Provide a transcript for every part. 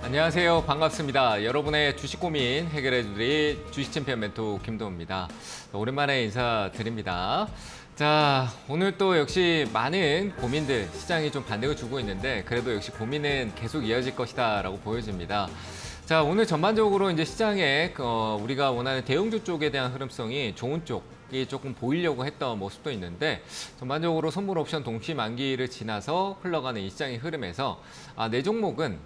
안녕하세요. 반갑습니다. 여러분의 주식 고민 해결해드릴 주식 챔피언 멘토 김도우입니다. 오랜만에 인사드립니다. 자, 오늘 또 역시 많은 고민들, 시장이 좀 반등을 주고 있는데 그래도 역시 고민은 계속 이어질 것이다 라고 보여집니다. 자, 오늘 전반적으로 이제 시장에 우리가 원하는 대형주 쪽에 대한 흐름성이 좋은 쪽이 조금 보이려고 했던 모습도 있는데 전반적으로 선물 옵션 동시 만기를 지나서 흘러가는 이 시장의 흐름에서 내 종목은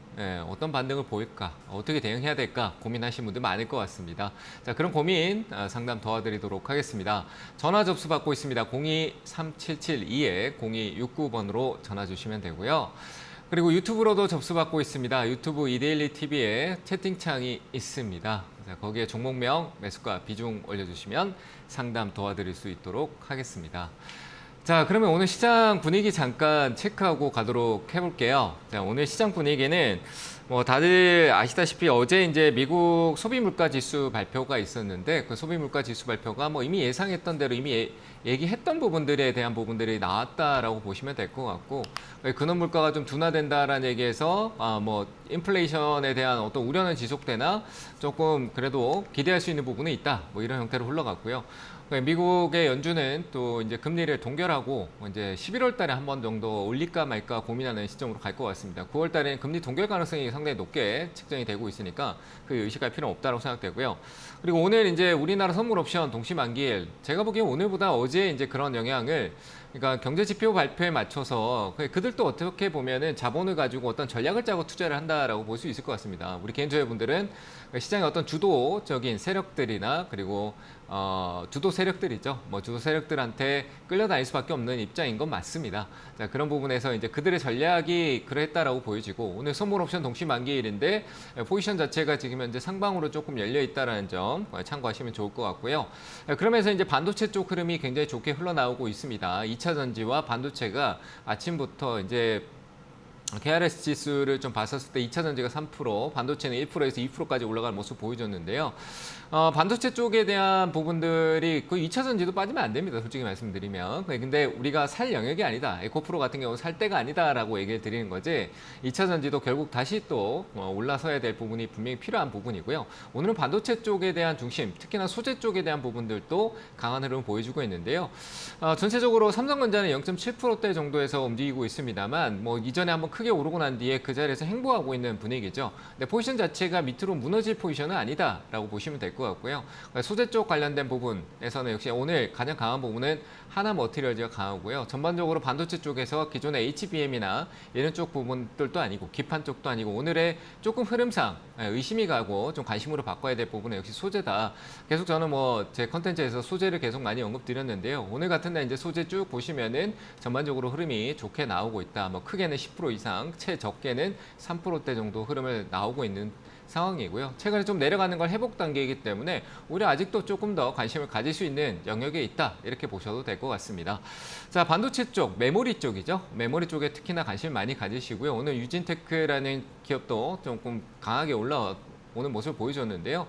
어떤 반등을 보일까, 어떻게 대응해야 될까 고민하시는 분들 많을 것 같습니다. 자, 그런 고민 상담 도와드리도록 하겠습니다. 전화 접수 받고 있습니다. 023772-0269번으로 전화 주시면 되고요. 그리고 유튜브로도 접수받고 있습니다. 유튜브 이데일리 TV에 채팅창이 있습니다. 자, 거기에 종목명, 매수가, 비중 올려주시면 상담 도와드릴 수 있도록 하겠습니다. 자, 그러면 오늘 시장 분위기 잠깐 체크하고 가도록 해볼게요. 자, 오늘 시장 분위기는 다들 아시다시피 어제 이제 미국 소비물가 지수 발표가 있었는데 그 소비물가 지수 발표가 이미 예상했던 대로 이미 얘기했던 부분들에 대한 부분들이 나왔다라고 보시면 될 것 같고 근원 물가가 좀 둔화된다라는 얘기에서 인플레이션에 대한 어떤 우려는 지속되나 조금 그래도 기대할 수 있는 부분은 있다 이런 형태로 흘러갔고요. 미국의 연준은 또 이제 금리를 동결하고 이제 11월 달에 한 번 정도 올릴까 말까 고민하는 시점으로 갈 것 같습니다. 9월 달에는 금리 동결 가능성이 상당히 높게 측정이 되고 있으니까 그 의식할 필요는 없다고 생각되고요. 그리고 오늘 이제 우리나라 선물 옵션 동시 만기일 제가 보기엔 오늘보다 어제 이제 그런 영향을 그러니까 경제 지표 발표에 맞춰서 그들도 어떻게 보면은 자본을 가지고 어떤 전략을 짜고 투자를 한다라고 볼 수 있을 것 같습니다. 우리 개인 투자분들은 시장의 어떤 주도적인 세력들이나 그리고 주도 세력들이죠. 주도 세력들한테 끌려다닐 수밖에 없는 입장인 건 맞습니다. 자, 그런 부분에서 이제 그들의 전략이 그랬다라고 보여지고 오늘 선물 옵션 동시 만기일인데 포지션 자체가 지금 현재 상방으로 조금 열려 있다라는 점 참고하시면 좋을 것 같고요. 그러면서 이제 반도체 쪽 흐름이 굉장히 좋게 흘러나오고 있습니다. 2차 전지와 반도체가 아침부터 이제 KRS 지수를 좀 봤었을 때 2차 전지가 3%, 반도체는 1%에서 2%까지 올라가는 모습 보여줬는데요. 반도체 쪽에 대한 부분들이 그 2차 전지도 빠지면 안 됩니다. 솔직히 말씀드리면. 근데 우리가 살 영역이 아니다. 에코프로 같은 경우는 살 때가 아니다라고 얘기를 드리는 거지. 2차 전지도 결국 다시 또 올라서야 될 부분이 분명히 필요한 부분이고요. 오늘은 반도체 쪽에 대한 중심, 특히나 소재 쪽에 대한 부분들도 강한 흐름을 보여주고 있는데요. 전체적으로 삼성전자는 0.7%대 정도에서 움직이고 있습니다만 이전에 한번 크게 오르고 난 뒤에 그 자리에서 행보하고 있는 분위기죠. 근데 포지션 자체가 밑으로 무너질 포지션은 아니다라고 보시면 될 것 같고요. 소재 쪽 관련된 부분에서는 역시 오늘 가장 강한 부분은 하나머티리얼즈가 강하고요. 전반적으로 반도체 쪽에서 기존의 HBM이나 이런 쪽 부분들도 아니고 기판 쪽도 아니고 오늘의 조금 흐름상 의심이 가고 좀 관심으로 바꿔야 될 부분은 역시 소재다. 계속 저는 제 컨텐츠에서 소재를 계속 많이 언급드렸는데요. 오늘 같은 날 이제 소재 쭉 보시면은 전반적으로 흐름이 좋게 나오고 있다. 크게는 10% 이상, 최적게는 3%대 정도 흐름을 나오고 있는 상황이고요. 최근에 좀 내려가는 걸 회복 단계이기 때문에 오히려 아직도 조금 더 관심을 가질 수 있는 영역에 있다. 이렇게 보셔도 될 것 같습니다. 자, 반도체 쪽, 메모리 쪽이죠. 메모리 쪽에 특히나 관심 많이 가지시고요. 오늘 유진테크라는 기업도 조금 강하게 올라오는 모습을 보여줬는데요.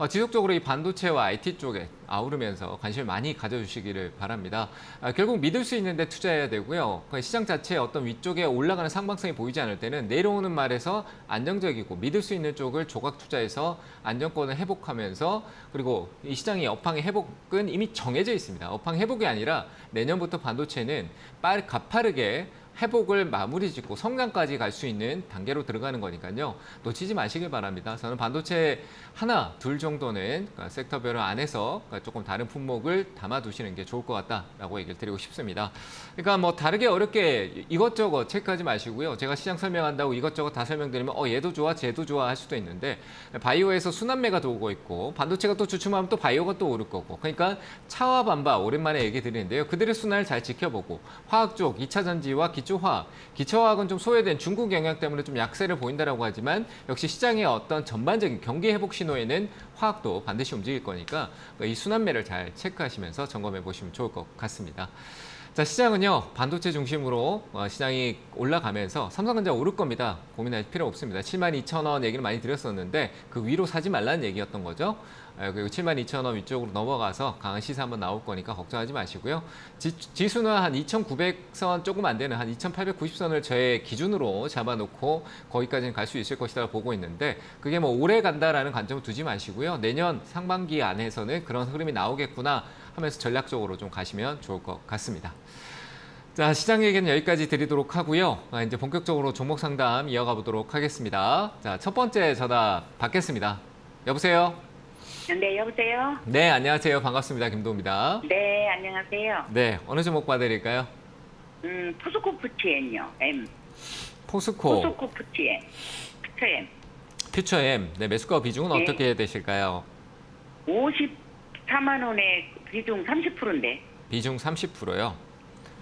지속적으로 이 반도체와 IT 쪽에 아우르면서 관심을 많이 가져주시기를 바랍니다. 결국 믿을 수 있는데 투자해야 되고요. 시장 자체의 어떤 위쪽에 올라가는 상방성이 보이지 않을 때는 내려오는 말에서 안정적이고 믿을 수 있는 쪽을 조각 투자해서 안정권을 회복하면서 그리고 이 시장의 업황의 회복은 이미 정해져 있습니다. 업황 회복이 아니라 내년부터 반도체는 가파르게 회복을 마무리 짓고 성장까지 갈 수 있는 단계로 들어가는 거니까요. 놓치지 마시길 바랍니다. 저는 반도체 하나, 둘 정도는 섹터별로 안에서 조금 다른 품목을 담아두시는 게 좋을 것 같다라고 얘기를 드리고 싶습니다. 그러니까 다르게 어렵게 이것저것 체크하지 마시고요. 제가 시장 설명한다고 이것저것 다 설명드리면 얘도 좋아, 쟤도 좋아 할 수도 있는데 바이오에서 순환매가 들어오고 있고 반도체가 또 주춤하면 또 바이오가 또 오를 거고 그러니까 차와 반바 오랜만에 얘기 드리는데요. 그들의 순환을 잘 지켜보고 화학 쪽 2차 전지와 기초화학은 좀 소외된 중국 영향 때문에 좀 약세를 보인다라고 하지만 역시 시장의 어떤 전반적인 경기 회복 신호에는 화학도 반드시 움직일 거니까 이 순환매를 잘 체크하시면서 점검해 보시면 좋을 것 같습니다. 자, 시장은요, 반도체 중심으로 시장이 올라가면서 삼성전자 오를 겁니다. 고민할 필요 없습니다. 72,000원 얘기를 많이 드렸었는데 그 위로 사지 말라는 얘기였던 거죠. 그리고 72,000원 위쪽으로 넘어가서 강한 시세 한번 나올 거니까 걱정하지 마시고요. 지수는 한 2,900선 조금 안 되는 한 2,890선을 저의 기준으로 잡아놓고 거기까지는 갈 수 있을 것이라고 보고 있는데 그게 뭐 오래 간다라는 관점을 두지 마시고요. 내년 상반기 안에서는 그런 흐름이 나오겠구나 하면서 전략적으로 좀 가시면 좋을 것 같습니다. 자, 시장 얘기는 여기까지 드리도록 하고요. 이제 본격적으로 종목 상담 이어가 보도록 하겠습니다. 자, 첫 번째 전화 받겠습니다. 여보세요? 네, 여보세요? 네, 안녕하세요. 반갑습니다. 김도우입니다. 네, 안녕하세요. 네, 어느 종목 봐드릴까요? 포스코 푸치엔요, M. 포스코, 포스코 푸치엔, 푸치엔. 퓨처엠. 네, 매수가 비중은 네. 어떻게 되실까요? 54만 원에 비중 30%인데. 비중 30%요.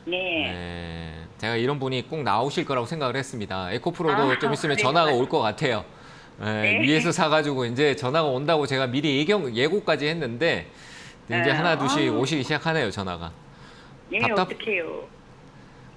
네. 네, 제가 이런 분이 꼭 나오실 거라고 생각을 했습니다. 에코프로도 아, 좀 있으면 네, 전화가 맞아요. 올 것 같아요. 네, 네. 위에서 사가지고 이제 전화가 온다고 제가 미리 예고까지 했는데 이제 네. 하나 둘씩 아. 오시기 시작하네요, 전화가. 네, 답답- 어떡해요.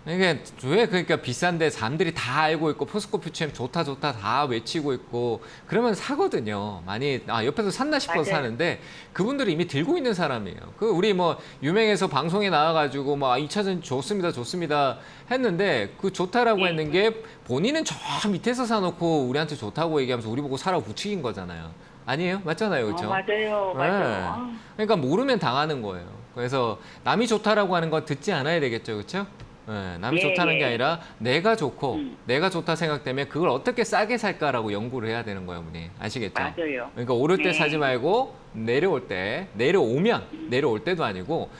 이게 왜 그러니까 비싼데 사람들이 다 알고 있고 포스코 퓨처엠 좋다 좋다 다 외치고 있고 그러면 사거든요. 많이 옆에서 샀나 싶어서 맞아요. 사는데 그분들이 이미 들고 있는 사람이에요. 그 우리 뭐 유명해서 방송에 나와가지고 뭐 2차전 좋습니다 좋습니다 했는데 그 좋다라고 네. 했는 게 본인은 저 밑에서 사놓고 우리한테 좋다고 얘기하면서 우리 보고 사라고 부추긴 거잖아요. 아니에요? 맞잖아요, 그렇죠? 맞아요, 맞아요. 네. 그러니까 모르면 당하는 거예요. 그래서 남이 좋다라고 하는 건 듣지 않아야 되겠죠, 그렇죠? 네, 남이 예, 좋다는 예. 게 아니라 내가 좋고 내가 좋다 생각되면 그걸 어떻게 싸게 살까라고 연구를 해야 되는 거예요, 어머니. 아시겠죠? 맞아요. 그러니까 오를 때 네. 사지 말고 내려올 때, 내려올 때도 아니고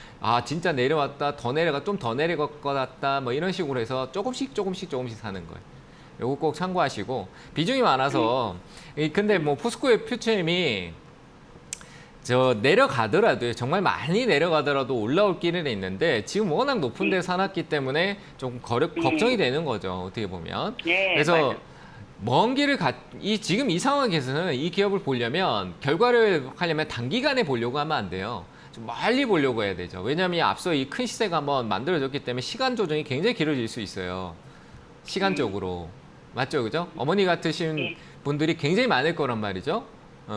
진짜 내려왔다, 더 내려가 좀 더 내려갈 것 같다, 뭐 이런 식으로 해서 조금씩 사는 거예요. 요거 꼭 참고하시고 비중이 많아서 근데 뭐 포스코의 퓨처엠이 내려가더라도 정말 많이 내려가더라도 올라올 길은 있는데 지금 워낙 높은 데 사놨기 때문에 좀 걱정이 되는 거죠, 어떻게 보면. 네, 그래서 맞아요. 먼 길을 지금 이 상황에서는 이 기업을 보려면 결과를 하려면 단기간에 보려고 하면 안 돼요. 좀 멀리 보려고 해야 되죠. 왜냐하면 앞서 이 큰 시세가 한번 만들어졌기 때문에 시간 조정이 굉장히 길어질 수 있어요. 시간적으로. 맞죠, 그죠? 어머니 같으신 네. 분들이 굉장히 많을 거란 말이죠.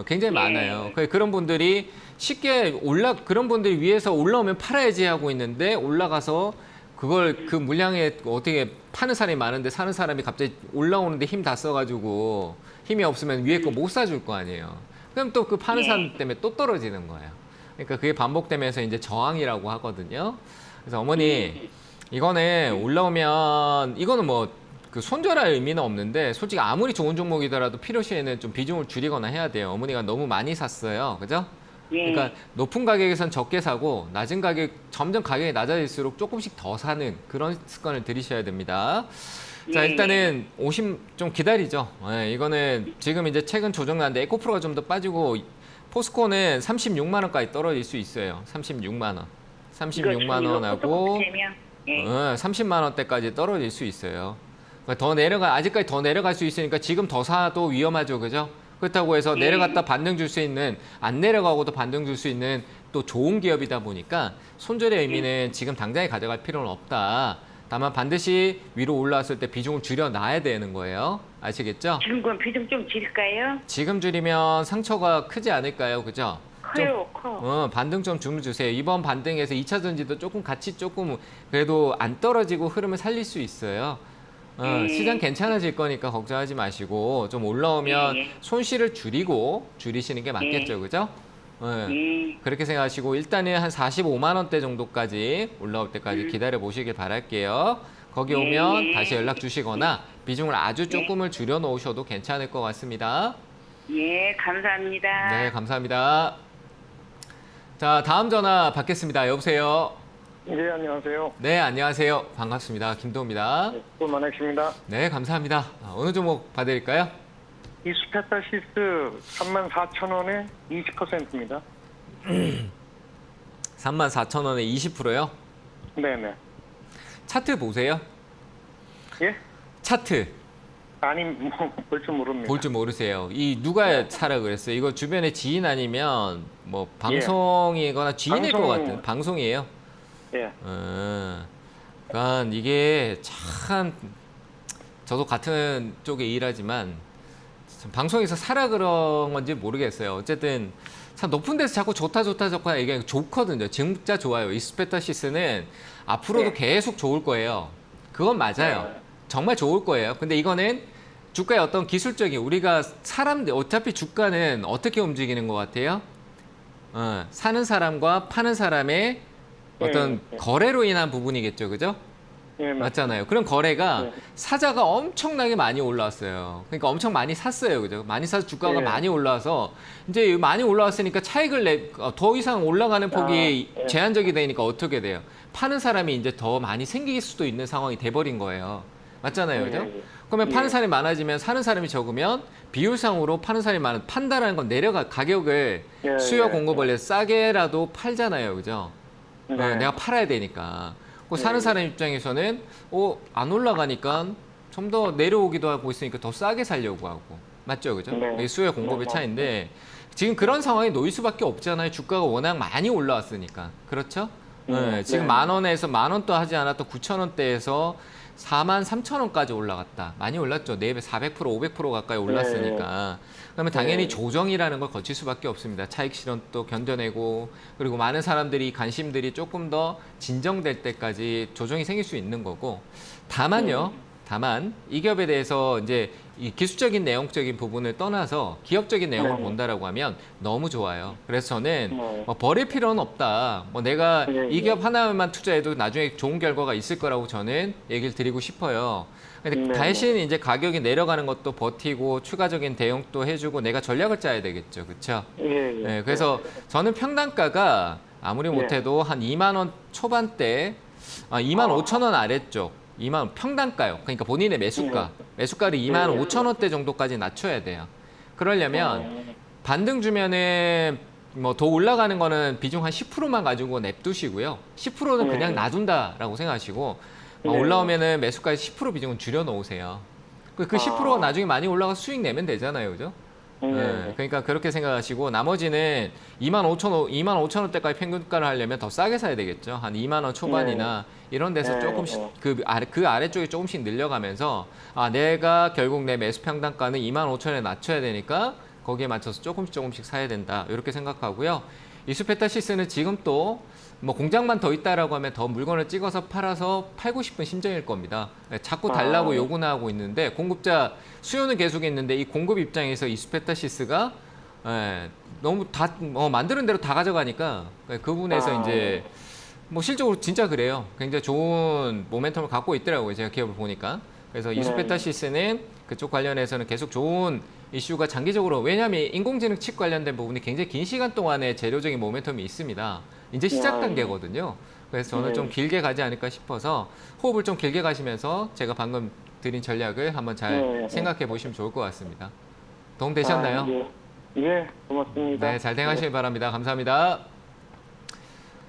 굉장히 네. 많아요. 그런 분들이 쉽게 그런 분들이 위에서 올라오면 팔아야지 하고 있는데 올라가서 그걸 그 물량에 어떻게 파는 사람이 많은데 사는 사람이 갑자기 올라오는데 힘 다 써가지고 힘이 없으면 위에 거 못 사줄 거 아니에요. 그럼 또 그 파는 네. 사람 때문에 또 떨어지는 거예요. 그러니까 그게 반복되면서 이제 저항이라고 하거든요. 그래서 어머니 이거는 올라오면 이거는 뭐 그 손절할 의미는 없는데 솔직히 아무리 좋은 종목이더라도 필요시에는 좀 비중을 줄이거나 해야 돼요. 어머니가 너무 많이 샀어요. 그죠? 예. 그러니까 높은 가격에선 적게 사고 낮은 가격 점점 가격이 낮아질수록 조금씩 더 사는 그런 습관을 들이셔야 됩니다. 자, 예. 일단은 좀 기다리죠. 이거는 지금 이제 최근 조정났는데 에코프로가 좀 더 빠지고 포스코는 36만 원까지 떨어질 수 있어요. 36만 원. 36만 원하고 예. 30만 원대까지 떨어질 수 있어요. 그러니까 아직까지 더 내려갈 수 있으니까 지금 더 사도 위험하죠, 그죠? 그렇다고 해서 내려갔다 반등 줄 수 있는, 안 내려가고도 반등 줄 수 있는 또 좋은 기업이다 보니까 손절의 의미는 지금 당장에 가져갈 필요는 없다. 다만 반드시 위로 올라왔을 때 비중을 줄여놔야 되는 거예요. 아시겠죠? 지금 그럼 비중 좀 줄일까요? 지금 줄이면 상처가 크지 않을까요, 그죠? 커요, 커. 반등 좀 주세요. 이번 반등에서 2차 전지도 조금 그래도 안 떨어지고 흐름을 살릴 수 있어요. 시장 괜찮아질 거니까 걱정하지 마시고 좀 올라오면 예. 손실을 줄이시는 게 맞겠죠, 그죠? 예. 그렇게 생각하시고 일단은 한 45만 원대 정도까지 올라올 때까지 기다려 보시길 바랄게요. 거기 오면 다시 연락 주시거나 비중을 아주 조금을 줄여 놓으셔도 괜찮을 것 같습니다. 예, 감사합니다. 네, 감사합니다. 자, 다음 전화 받겠습니다. 여보세요. 네, 안녕하세요. 네, 안녕하세요. 반갑습니다. 김도우입니다. 수고 많으십니다. 네, 감사합니다. 어느 종목 봐드릴까요? 이스페타시스 34,000원에 20%입니다. 34,000원에 20%요? 네네. 차트 보세요. 예? 차트 아니, 볼 줄 모릅니다. 볼 줄 모르세요. 누가 사라 그랬어요? 이거 주변에 지인 아니면 뭐 방송이거나 지인일 것 방송. 같은 방송이에요. 예. 그러니까 이게 참 저도 같은 쪽에 일하지만 참 방송에서 살아 그런 건지 모르겠어요. 어쨌든 참 높은 데서 자꾸 좋다 얘기하니까 좋거든요. 진짜 좋아요. 이스페타시스는 앞으로도 네. 계속 좋을 거예요. 그건 맞아요. 정말 좋을 거예요. 근데 이거는 주가의 어떤 기술적인 우리가 사람들 어차피 주가는 어떻게 움직이는 것 같아요? 사는 사람과 파는 사람의 어떤 네. 거래로 인한 부분이겠죠, 그죠? 예, 맞잖아요. 그런 거래가 네. 사자가 엄청나게 많이 올라왔어요. 그러니까 엄청 많이 샀어요, 그죠? 많이 사서 주가가 네. 많이 올라와서 이제 많이 올라왔으니까 차익을 더 이상 올라가는 폭이 네. 제한적이 되니까 어떻게 돼요? 파는 사람이 이제 더 많이 생길 수도 있는 상황이 돼버린 거예요. 맞잖아요, 그죠? 예. 그러면 파는 예. 사람이 많아지면 사는 사람이 적으면 비율상으로 파는 사람이 많은 판다라는 건 내려가 가격을 예, 수요 예, 공급을 내 싸게라도 팔잖아요, 그죠? 네. 내가 팔아야 되니까. 그 네. 사는 사람 입장에서는 안 올라가니까 좀 더 내려오기도 하고 있으니까 더 싸게 살려고 하고. 맞죠, 그죠? 네. 이게 수요 공급의 네. 차이인데 지금 그런 상황이 놓일 수밖에 없잖아요. 주가가 워낙 많이 올라왔으니까. 그렇죠? 네. 지금 네. 10,000원에서 10,000원도 하지 않았던 9,000원대에서 43,000원까지 올라갔다. 많이 올랐죠. 4배, 400%, 500% 가까이 올랐으니까. 그러면 당연히 네. 조정이라는 걸 거칠 수밖에 없습니다. 차익 실현도 견뎌내고 그리고 많은 사람들이 관심들이 조금 더 진정될 때까지 조정이 생길 수 있는 거고. 다만요. 다만 이 기업에 대해서 이제 이 기술적인 내용적인 부분을 떠나서 기업적인 내용을 네. 본다라고 하면 너무 좋아요. 그래서 저는 네. 버릴 필요는 없다. 내가 네, 이 네. 기업 하나만 투자해도 나중에 좋은 결과가 있을 거라고 저는 얘기를 드리고 싶어요. 근데 네, 대신 이제 가격이 내려가는 것도 버티고 추가적인 대응도 해주고 내가 전략을 짜야 되겠죠. 그렇죠? 예, 예. 네, 그래서 저는 평단가가 아무리 네. 못해도 한 2만 원 초반대, 2만 5천 원 아래쪽, 2만 평단가요. 그러니까 본인의 매수가, 매수가를 2만 5천 원대 정도까지 낮춰야 돼요. 그러려면 반등 주면은 더 올라가는 거는 비중 한 10%만 가지고 냅두시고요. 10%는 그냥 놔둔다라고 생각하시고 올라오면은 매수가의 10% 비중은 줄여 놓으세요. 그 10%가 나중에 많이 올라가 수익 내면 되잖아요, 그죠? 네, 그러니까 그렇게 생각하시고 나머지는 2만 5천 원대까지 평균가를 하려면 더 싸게 사야 되겠죠. 한 2만 원 초반이나 이런 데서 네, 조금씩 네. 그 아래쪽에 조금씩 늘려가면서 내가 결국 내 매수 평단가는 2만 5천 원에 낮춰야 되니까 거기에 맞춰서 조금씩 사야 된다. 이렇게 생각하고요. 이수페타시스는 지금 또 공장만 더 있다라고 하면 더 물건을 찍어서 팔아서 팔고 싶은 심정일 겁니다. 자꾸 달라고 요구는 하고 있는데 공급자 수요는 계속 있는데 이 공급 입장에서 이수페타시스가 너무 다 만드는 대로 다 가져가니까 그 부분에서 이제 실적으로 진짜 그래요. 굉장히 좋은 모멘텀을 갖고 있더라고요. 제가 기업을 보니까. 그래서 이수페타시스는 그쪽 관련해서는 계속 좋은 이슈가 장기적으로 왜냐하면 인공지능 칩 관련된 부분이 굉장히 긴 시간 동안에 재료적인 모멘텀이 있습니다. 이제 시작 단계거든요. 그래서 저는 좀 길게 가지 않을까 싶어서 호흡을 좀 길게 가시면서 제가 방금 드린 전략을 한번 잘 생각해 보시면 좋을 것 같습니다. 도움 되셨나요? 예, 고맙습니다. 네, 잘 행하시길 바랍니다. 감사합니다.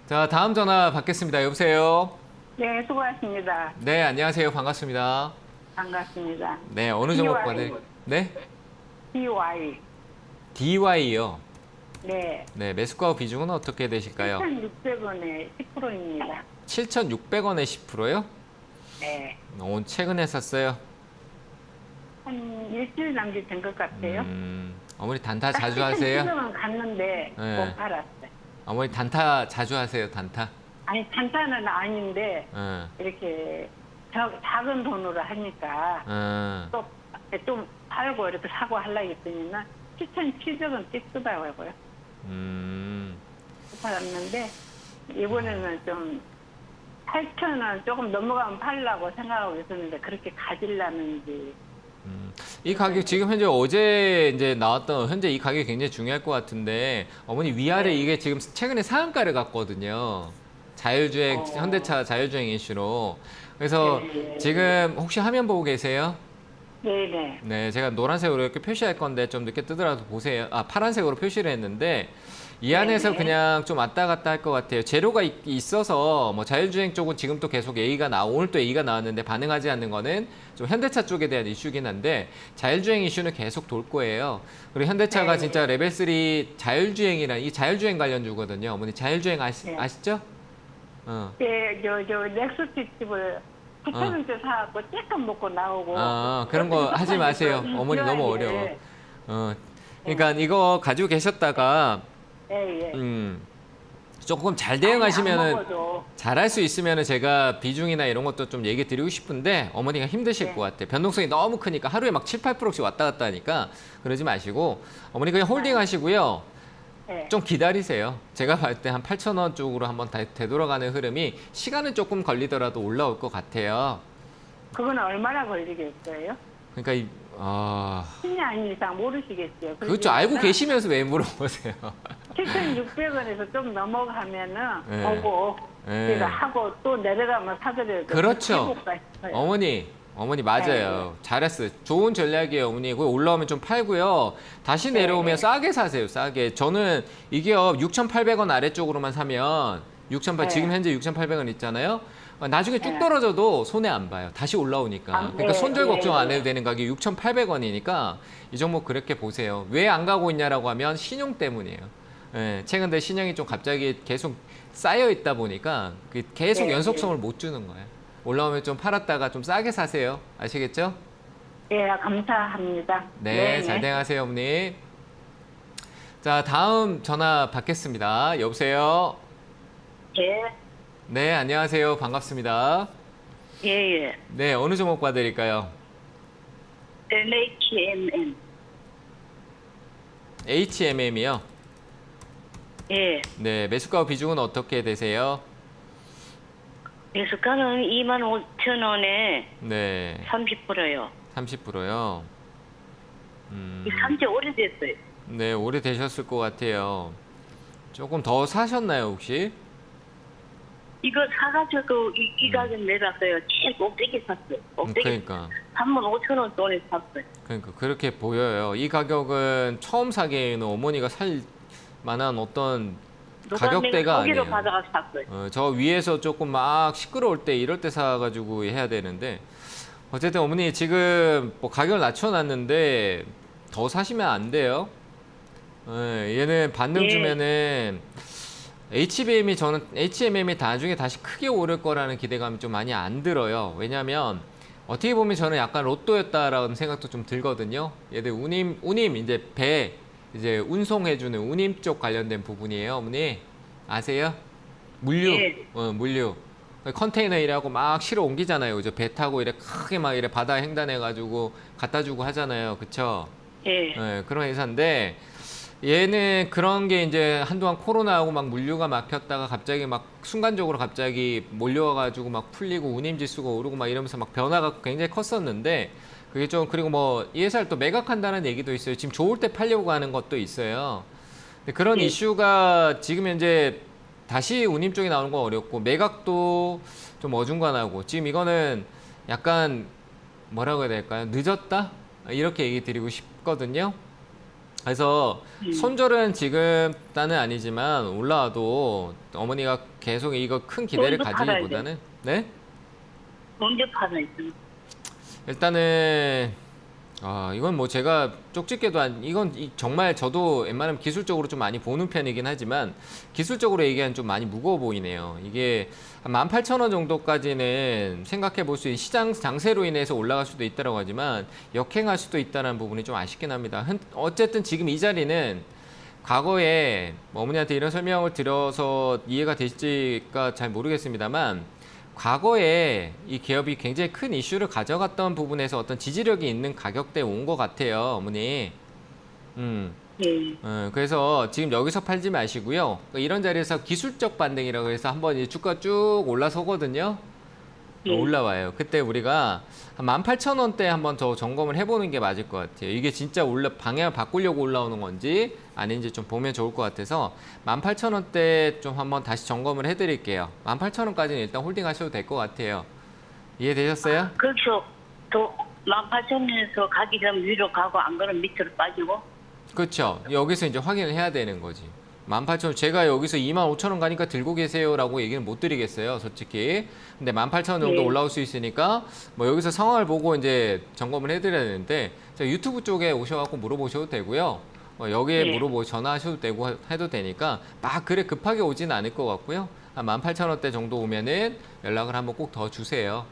자, 다음 전화 받겠습니다. 여보세요? 네, 수고하십니다. 네, 안녕하세요. 반갑습니다. 반갑습니다. 네, 어느 종목 DY. 받을? 네? DY. DY요. 네. 네, 매수가 비중은 어떻게 되실까요? 7,600원에 10%입니다. 7,600원에 10%요? 네. 오늘 최근에 샀어요? 한 일주일 남짓 된 것 같아요. 어머니 단타 자주 하세요? 7,700원 갔는데 네. 못 팔았어요. 어머니 단타 자주 하세요, 단타? 아니, 단타는 아닌데 응, 이렇게 작은 돈으로 하니까 응. 또 좀 팔고 이렇게 사고 하려고 했더니는 7,700원 찍더라고요. 못 팔았는데 이번에는 좀 8,000원 조금 넘어가면 팔려고 생각하고 있었는데 그렇게 가질라는지. 이 가격 지금 현재 어제 이제 나왔던 현재 이 가격이 굉장히 중요할 것 같은데 어머니 위아래 이게 지금 최근에 상한가를 갔거든요. 자율주행 현대차 자율주행 이슈로. 그래서 네. 지금 혹시 화면 보고 계세요? 네네. 네, 제가 노란색으로 이렇게 표시할 건데 좀 늦게 뜨더라도 보세요. 파란색으로 표시를 했는데 이 안에서 네네. 그냥 좀 왔다 갔다 할 것 같아요. 재료가 있어서 자율주행 쪽은 지금 또 계속 오늘 또 A가 나왔는데 반응하지 않는 거는 좀 현대차 쪽에 대한 이슈긴 한데 자율주행 이슈는 계속 돌 거예요. 그리고 현대차가 네. 진짜 레벨 3 자율주행이란 이 자율주행 관련주거든요. 어머니 자율주행 네. 아시죠? 저 넥스트 집을 9,000원째 사갖고 쬐끔 먹고 나오고. 그런 거 하지 마세요. 어머니 너무 어려워. 그러니까 이거 가지고 계셨다가 예. 조금 잘 안 대응하시면은 먹어도. 잘할 수 있으면은 제가 비중이나 이런 것도 좀 얘기 드리고 싶은데 어머니가 힘드실 네. 것 같아요. 변동성이 너무 크니까 하루에 막 7, 8%씩 왔다 갔다 하니까 그러지 마시고 어머니 그냥 홀딩 하시고요. 예. 좀 기다리세요. 제가 봤을 때 한 8,000원 쪽으로 한번 되돌아가는 흐름이 시간은 조금 걸리더라도 올라올 것 같아요. 그거는 얼마나 걸리겠어요? 그러니까 10년 이상 모르시겠어요. 그렇죠. 알고 계시면서 왜 물어보세요? 7,600원에서 좀 넘어가면은 네. 오고 네. 제가 하고 또 내려가면 사드려요. 그렇죠. 해볼까 싶어요. 어머니 맞아요. 잘했어요. 좋은 전략이에요, 어머니. 그거 올라오면 좀 팔고요. 다시 내려오면 네. 싸게 사세요, 싸게. 저는 이 기업 6,800원 아래쪽으로만 사면 6,800, 네. 지금 현재 6,800원 있잖아요. 나중에 쭉 네. 떨어져도 손해 안 봐요. 다시 올라오니까. 그러니까 네, 손절 걱정 네, 안 네. 해도 되는 가격이 6,800원이니까 이 종목 그렇게 보세요. 왜 안 가고 있냐라고 하면 신용 때문이에요. 예, 최근 들어 신용이 좀 갑자기 계속 쌓여 있다 보니까 계속 네, 연속성을 못 주는 거예요. 올라오면 좀 팔았다가 좀 싸게 사세요. 아시겠죠? 예, 감사합니다. 네, 잘 대응하세요, 어머니. 자, 다음 전화 받겠습니다. 여보세요? 예, 네, 안녕하세요. 반갑습니다. 예. 네, 어느 종목 봐드릴까요? NHMN. HMM이요? 예. 네, 매수가 비중은 어떻게 되세요? 매수가는 25,000원에 네, 30%요. 30%요. 산지 오래됐어요. 네, 오래되셨을 것 같아요. 조금 더 사셨나요, 혹시? 이거 사가지고 이 가격 내놨어요. 제일 꼭대기 샀어요. 꼭대기 그러니까. 35,000원 돈에 샀어요. 그러니까 그렇게 보여요. 이 가격은 처음 사기에는 어머니가 살 만한 어떤 가격대가 거기로 아니에요. 받아가 샀어요. 저 위에서 조금 막 시끄러울 때 이럴 때 사가지고 해야 되는데 어쨌든 어머니 지금 뭐 가격을 낮춰놨는데 더 사시면 안 돼요. 얘는 반등 예. 주면은 저는 HMM이 나중에 다시 크게 오를 거라는 기대감이 좀 많이 안 들어요. 왜냐하면 어떻게 보면 저는 약간 로또였다라는 생각도 좀 들거든요. 얘들 운임 이제 배 이제 운송해주는 운임 쪽 관련된 부분이에요, 어머니. 아세요? 물류, 예. 물류. 컨테이너 일하고 막 실어 옮기잖아요. 이제 배 타고 이래 크게 막 이래 바다 횡단해가지고 갖다 주고 하잖아요. 그쵸? 예. 그런 회사인데 얘는 그런 게 이제 한동안 코로나하고 막 물류가 막혔다가 갑자기 막 순간적으로 갑자기 몰려와가지고 막 풀리고 운임 지수가 오르고 막 이러면서 막 변화가 굉장히 컸었는데 그게 좀 그리고 뭐 이 회사를 또 매각한다는 얘기도 있어요. 지금 좋을 때 팔려고 하는 것도 있어요. 근데 그런 예. 이슈가 지금 현재 다시 운임 쪽에 나오는 건 어렵고 매각도 좀 어중간하고 지금 이거는 약간 뭐라고 해야 될까요? 늦었다? 이렇게 얘기 드리고 싶거든요. 그래서 손절은 지금 따는 아니지만 올라와도 어머니가 계속 이거 큰 기대를 돈도 팔아야 가지기보다는 네? 언제 팔아요? 일단은 이건 뭐 제가 쪽집게도 이건 정말 저도 웬만하면 기술적으로 좀 많이 보는 편이긴 하지만 기술적으로 얘기하면 좀 많이 무거워 보이네요. 이게 한 18,000원 정도까지는 생각해 볼 수 있는 시장 장세로 인해서 올라갈 수도 있다고 하지만 역행할 수도 있다는 부분이 좀 아쉽긴 합니다. 어쨌든 지금 이 자리는 과거에 어머니한테 이런 설명을 드려서 이해가 되실지가 잘 모르겠습니다만 과거에 이 기업이 굉장히 큰 이슈를 가져갔던 부분에서 어떤 지지력이 있는 가격대에 온 것 같아요, 어머니. 예. 그래서 지금 여기서 팔지 마시고요. 이런 자리에서 기술적 반등이라고 해서 한번 이 주가 쭉 올라서거든요. 예. 올라와요. 그때 우리가 한 18,000원대 한번 더 점검을 해보는 게 맞을 것 같아요. 이게 진짜 방향을 바꾸려고 올라오는 건지 아닌지 좀 보면 좋을 것 같아서 18,000원대 좀 한번 다시 점검을 해드릴게요. 18,000원까지는 일단 홀딩 하셔도 될 것 같아요. 이해되셨어요? 그렇죠. 또 18,000원에서 가기 전 위로 가고 안 그러면 밑으로 빠지고. 그렇죠. 여기서 이제 확인을 해야 되는 거지. 18,000원, 제가 여기서 25,000원 가니까 들고 계세요라고 얘기는 못 드리겠어요, 솔직히. 근데 18,000원 정도 네. 올라올 수 있으니까 뭐 여기서 상황을 보고 이제 점검을 해드려야 되는데 유튜브 쪽에 오셔갖고 물어보셔도 되고요. 여기에 네. 전화하셔도 되고 해도 되니까 막 그래 급하게 오지는 않을 것 같고요. 한 18,000원대 정도 오면은 연락을 한번 꼭 더 주세요.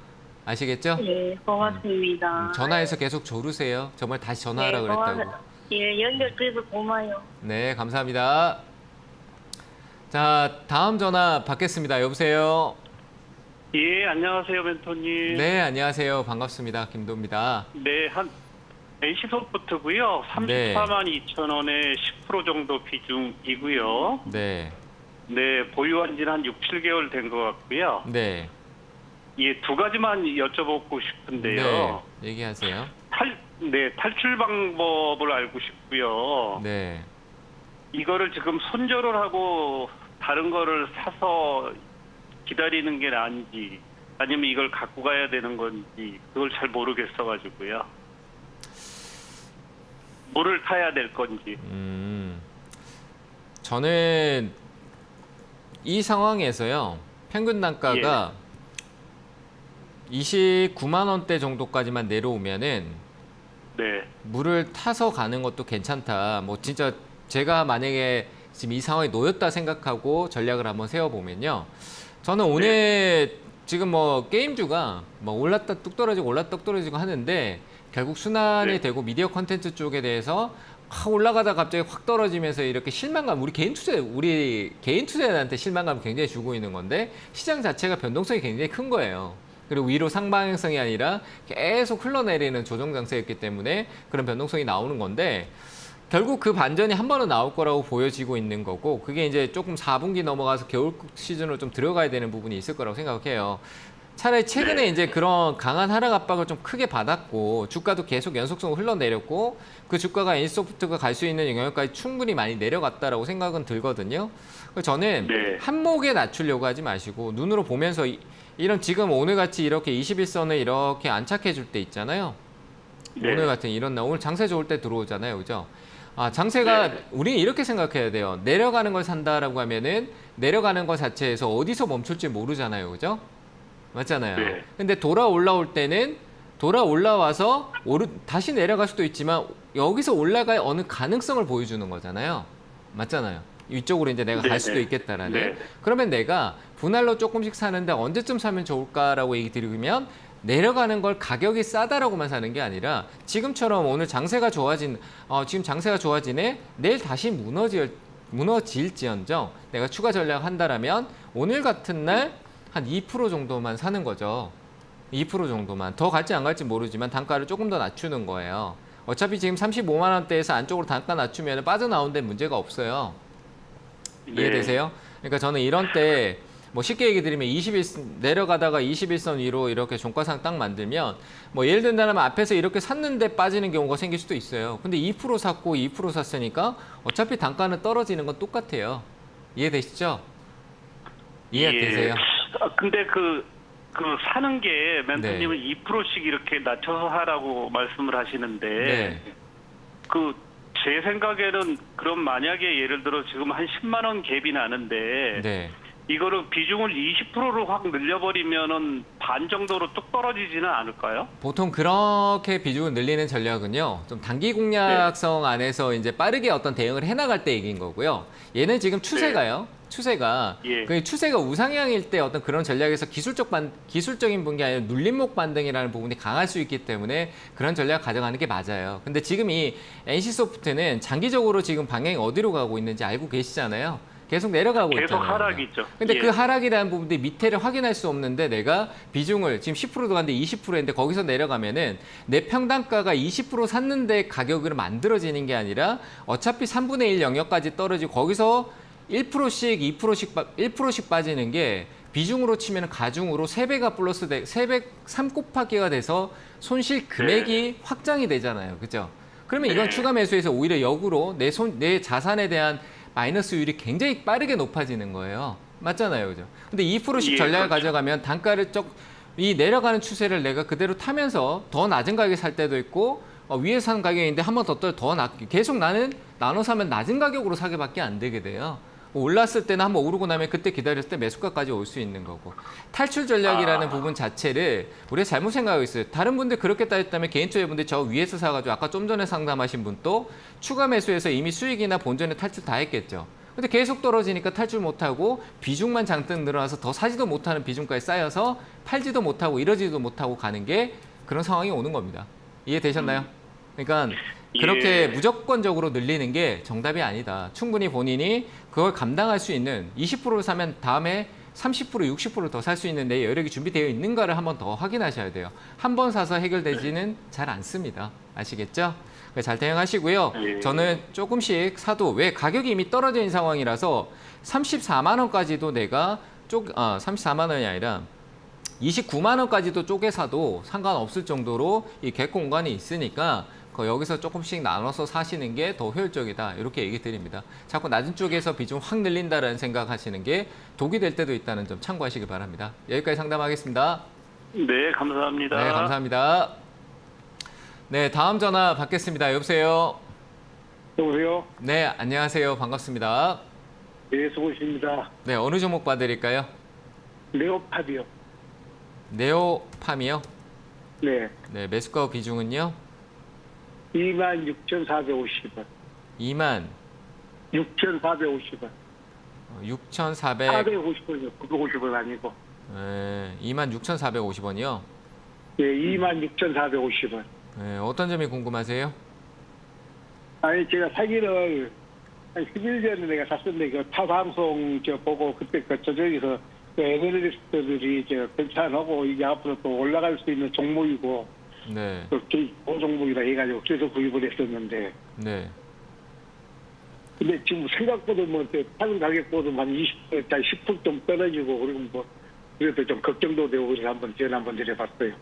아시겠죠? 예, 고맙습니다. 전화해서 계속 조르세요. 정말 다시 전화하라 네, 그랬다고. 예, 연결돼서 고마워요. 네, 감사합니다. 자, 다음 전화 받겠습니다. 여보세요? 예, 안녕하세요, 멘토님. 네, 안녕하세요. 반갑습니다. 김도입니다. 네, NC소프트고요. 34만 2천 원에 10% 정도 비중이고요. 네, 네, 보유한 지는 한 6, 7개월 된 것 같고요. 네, 예, 두 가지만 여쭤보고 싶은데요. 네, 얘기하세요. 탈출 방법을 알고 싶고요. 네. 이거를 지금 손절을 하고 다른 거를 사서 기다리는 게 나은지 아니면 이걸 갖고 가야 되는 건지 그걸 잘 모르겠어가지고요. 뭐를 타야 될 건지. 저는 이 상황에서요, 평균 단가가 29만 원대 정도까지만 내려오면은 네. 물을 타서 가는 것도 괜찮다. 뭐 진짜 제가 만약에 지금 이 상황에 놓였다 생각하고 전략을 한번 세워보면요. 저는 오늘 지금 뭐 게임주가 뭐 올랐다 뚝 떨어지고 올랐다 뚝 떨어지고 하는데 결국 순환이 네. 되고 미디어 콘텐츠 쪽에 대해서 확 올라가다 갑자기 확 떨어지면서 이렇게 실망감, 우리 개인 투자자한테 실망감을 굉장히 주고 있는 건데 시장 자체가 변동성이 굉장히 큰 거예요. 그리고 위로 상방향성이 아니라 계속 흘러내리는 조정 장세였기 때문에 그런 변동성이 나오는 건데 결국 그 반전이 한 번은 나올 거라고 보여지고 있는 거고 그게 이제 조금 4분기 넘어가서 겨울 시즌으로 좀 들어가야 되는 부분이 있을 거라고 생각해요. 차라리 최근에 이제 그런 강한 하락 압박을 좀 크게 받았고 주가도 계속 연속성으로 흘러내렸고 그 주가가 NC소프트가 갈 수 있는 영역까지 충분히 많이 내려갔다라고 생각은 들거든요. 그래서 저는 네. 한목에 낮추려고 하지 마시고 눈으로 보면서 이런 지금 오늘같이 이렇게 21선을 이렇게 안착해 줄 때 있잖아요. 네. 오늘 같은 이런 날 오늘 장세 좋을 때 들어오잖아요. 그죠? 아, 장세가 네. 우리는 이렇게 생각해야 돼요. 내려가는 걸 산다라고 하면은 내려가는 것 자체에서 어디서 멈출지 모르잖아요. 그죠? 맞잖아요. 네. 근데 올라올 때는 올라와서 다시 내려갈 수도 있지만 여기서 올라갈 어느 가능성을 보여주는 거잖아요. 맞잖아요. 이쪽으로 이제 내가 네, 갈 수도 네. 있겠다라는. 네. 그러면 내가 분할로 조금씩 사는데 언제쯤 사면 좋을까라고 얘기 드리면 내려가는 걸 가격이 싸다라고만 사는 게 아니라 지금처럼 오늘 장세가 지금 장세가 좋아지네. 내일 다시 무너질지언정 내가 추가 전략 한다라면 오늘 같은 날 한 2% 정도만 사는 거죠. 2% 정도만. 더 갈지 안 갈지 모르지만 단가를 조금 더 낮추는 거예요. 어차피 지금 35만 원대에서 안쪽으로 단가 낮추면 빠져나온 데 문제가 없어요. 이해되세요? 그러니까 저는 이런 때 뭐 쉽게 얘기 드리면 내려가다가 21선 위로 이렇게 종가상 딱 만들면 뭐 예를 든다면 앞에서 이렇게 샀는데 빠지는 경우가 생길 수도 있어요. 근데 2% 샀고 2% 샀으니까 어차피 단가는 떨어지는 건 똑같아요. 이해되시죠? 이해되세요? 근데 그 사는 게 멘토님은 네. 2%씩 이렇게 낮춰서 하라고 말씀을 하시는데 네. 제 생각에는 그럼 만약에 예를 들어 지금 한 10만 원 갭이 나는데 네. 이거를 비중을 20%로 확 늘려버리면은 반 정도로 뚝 떨어지지는 않을까요? 보통 그렇게 비중을 늘리는 전략은요, 좀 단기 공략성 안에서 이제 빠르게 어떤 대응을 해나갈 때 얘기인 거고요. 얘는 지금 추세가요. 추세가 예. 그 추세가 우상향일 때 어떤 그런 전략에서 기술적인 분기 아니라 눌림목 반등이라는 부분이 강할 수 있기 때문에 그런 전략을 가져가는 게 맞아요. 근데 지금 이 NC소프트는 장기적으로 지금 방향이 어디로 가고 있는지 알고 계시잖아요. 계속 내려가고 계속 있잖아요. 하락이죠. 근데 예. 그 하락이라는 부분들이 밑에를 확인할 수 없는데 내가 비중을 지금 10%도 갔는데 20%인데 거기서 내려가면은 내 평단가가 20% 샀는데 가격으로 만들어지는 게 아니라 어차피 3분의 1 영역까지 떨어지고 거기서 1%씩 1%씩 빠지는 게 비중으로 치면 가중으로 3배가 플러스 3 곱하기가 돼서 손실 금액이 확장이 되잖아요. 그죠? 그러면 이건 네. 추가 매수에서 오히려 역으로 내 자산에 대한 마이너스율이 굉장히 빠르게 높아지는 거예요. 맞잖아요. 그죠? 근데 2%씩 예, 전략을 그렇죠. 가져가면 단가를 이 내려가는 추세를 내가 그대로 타면서 더 낮은 가격에 살 때도 있고 위에 산 가격인데 한 번 더 낮게 계속 나는 나눠 사면 낮은 가격으로 사게밖에 안 되게 돼요. 올랐을 때는 한번 오르고 나면 그때 기다렸을 때 매수가까지 올 수 있는 거고 탈출 전략이라는 부분 자체를 우리가 잘못 생각하고 있어요. 다른 분들 그렇게 따졌다면 개인 투자분들 저 위에서 사가지고 아까 좀 전에 상담하신 분도 추가 매수해서 이미 수익이나 본전에 탈출 다 했겠죠. 근데 계속 떨어지니까 탈출 못하고 비중만 잔뜩 늘어나서 더 사지도 못하는 비중까지 쌓여서 팔지도 못하고 이러지도 못하고 가는 게 그런 상황이 오는 겁니다. 이해되셨나요? 그러니까 그렇게 예. 무조건적으로 늘리는 게 정답이 아니다. 충분히 본인이 그걸 감당할 수 있는 20%를 사면 다음에 30%, 60%를 더 살 수 있는 내 여력이 준비되어 있는가를 한번 더 확인하셔야 돼요. 한 번 사서 해결되지는 잘 않습니다. 아시겠죠? 잘 대응하시고요. 예. 저는 조금씩 사도 왜 가격이 이미 떨어져 있는 상황이라서 34만 원까지도 내가 34만 원이 아니라 29만 원까지도 쪼개 사도 상관없을 정도로 이 갭 공간이 있으니까 여기서 조금씩 나눠서 사시는 게 더 효율적이다. 이렇게 얘기 드립니다. 자꾸 낮은 쪽에서 비중 확 늘린다라는 생각하시는 게 독이 될 때도 있다는 점 참고하시기 바랍니다. 여기까지 상담하겠습니다. 네, 감사합니다. 네, 감사합니다. 네, 다음 전화 받겠습니다. 여보세요? 여보세요? 네, 안녕하세요. 반갑습니다. 네, 수고하십니다. 네, 어느 종목 봐드릴까요? 레오파디요. 네오팜이요? 네, 네, 매수가 비중은요? 26,450원. 2만 6,450원. 6,400, 450원이요. 950원 아니고. 26,450원이요? 예, 26,450원. 네, 어떤 점이 궁금하세요? 아니, 제가 사기를 한 10일 전에 내가 샀었는데, 그 타방송 보고 그때 저기서 애널리스트들이 괜찮하고 이게 앞으로 또 올라갈 수 있는 종목이고, 네, 또 종목이라 해가지고 그래서 구입을 했었는데, 네. 근데 지금 생각보다 파는 가격보다 한 20%, 10%좀 떨어지고, 그리고 그래도 좀 걱정도 되고, 그래서 전화 한번 드려봤어요.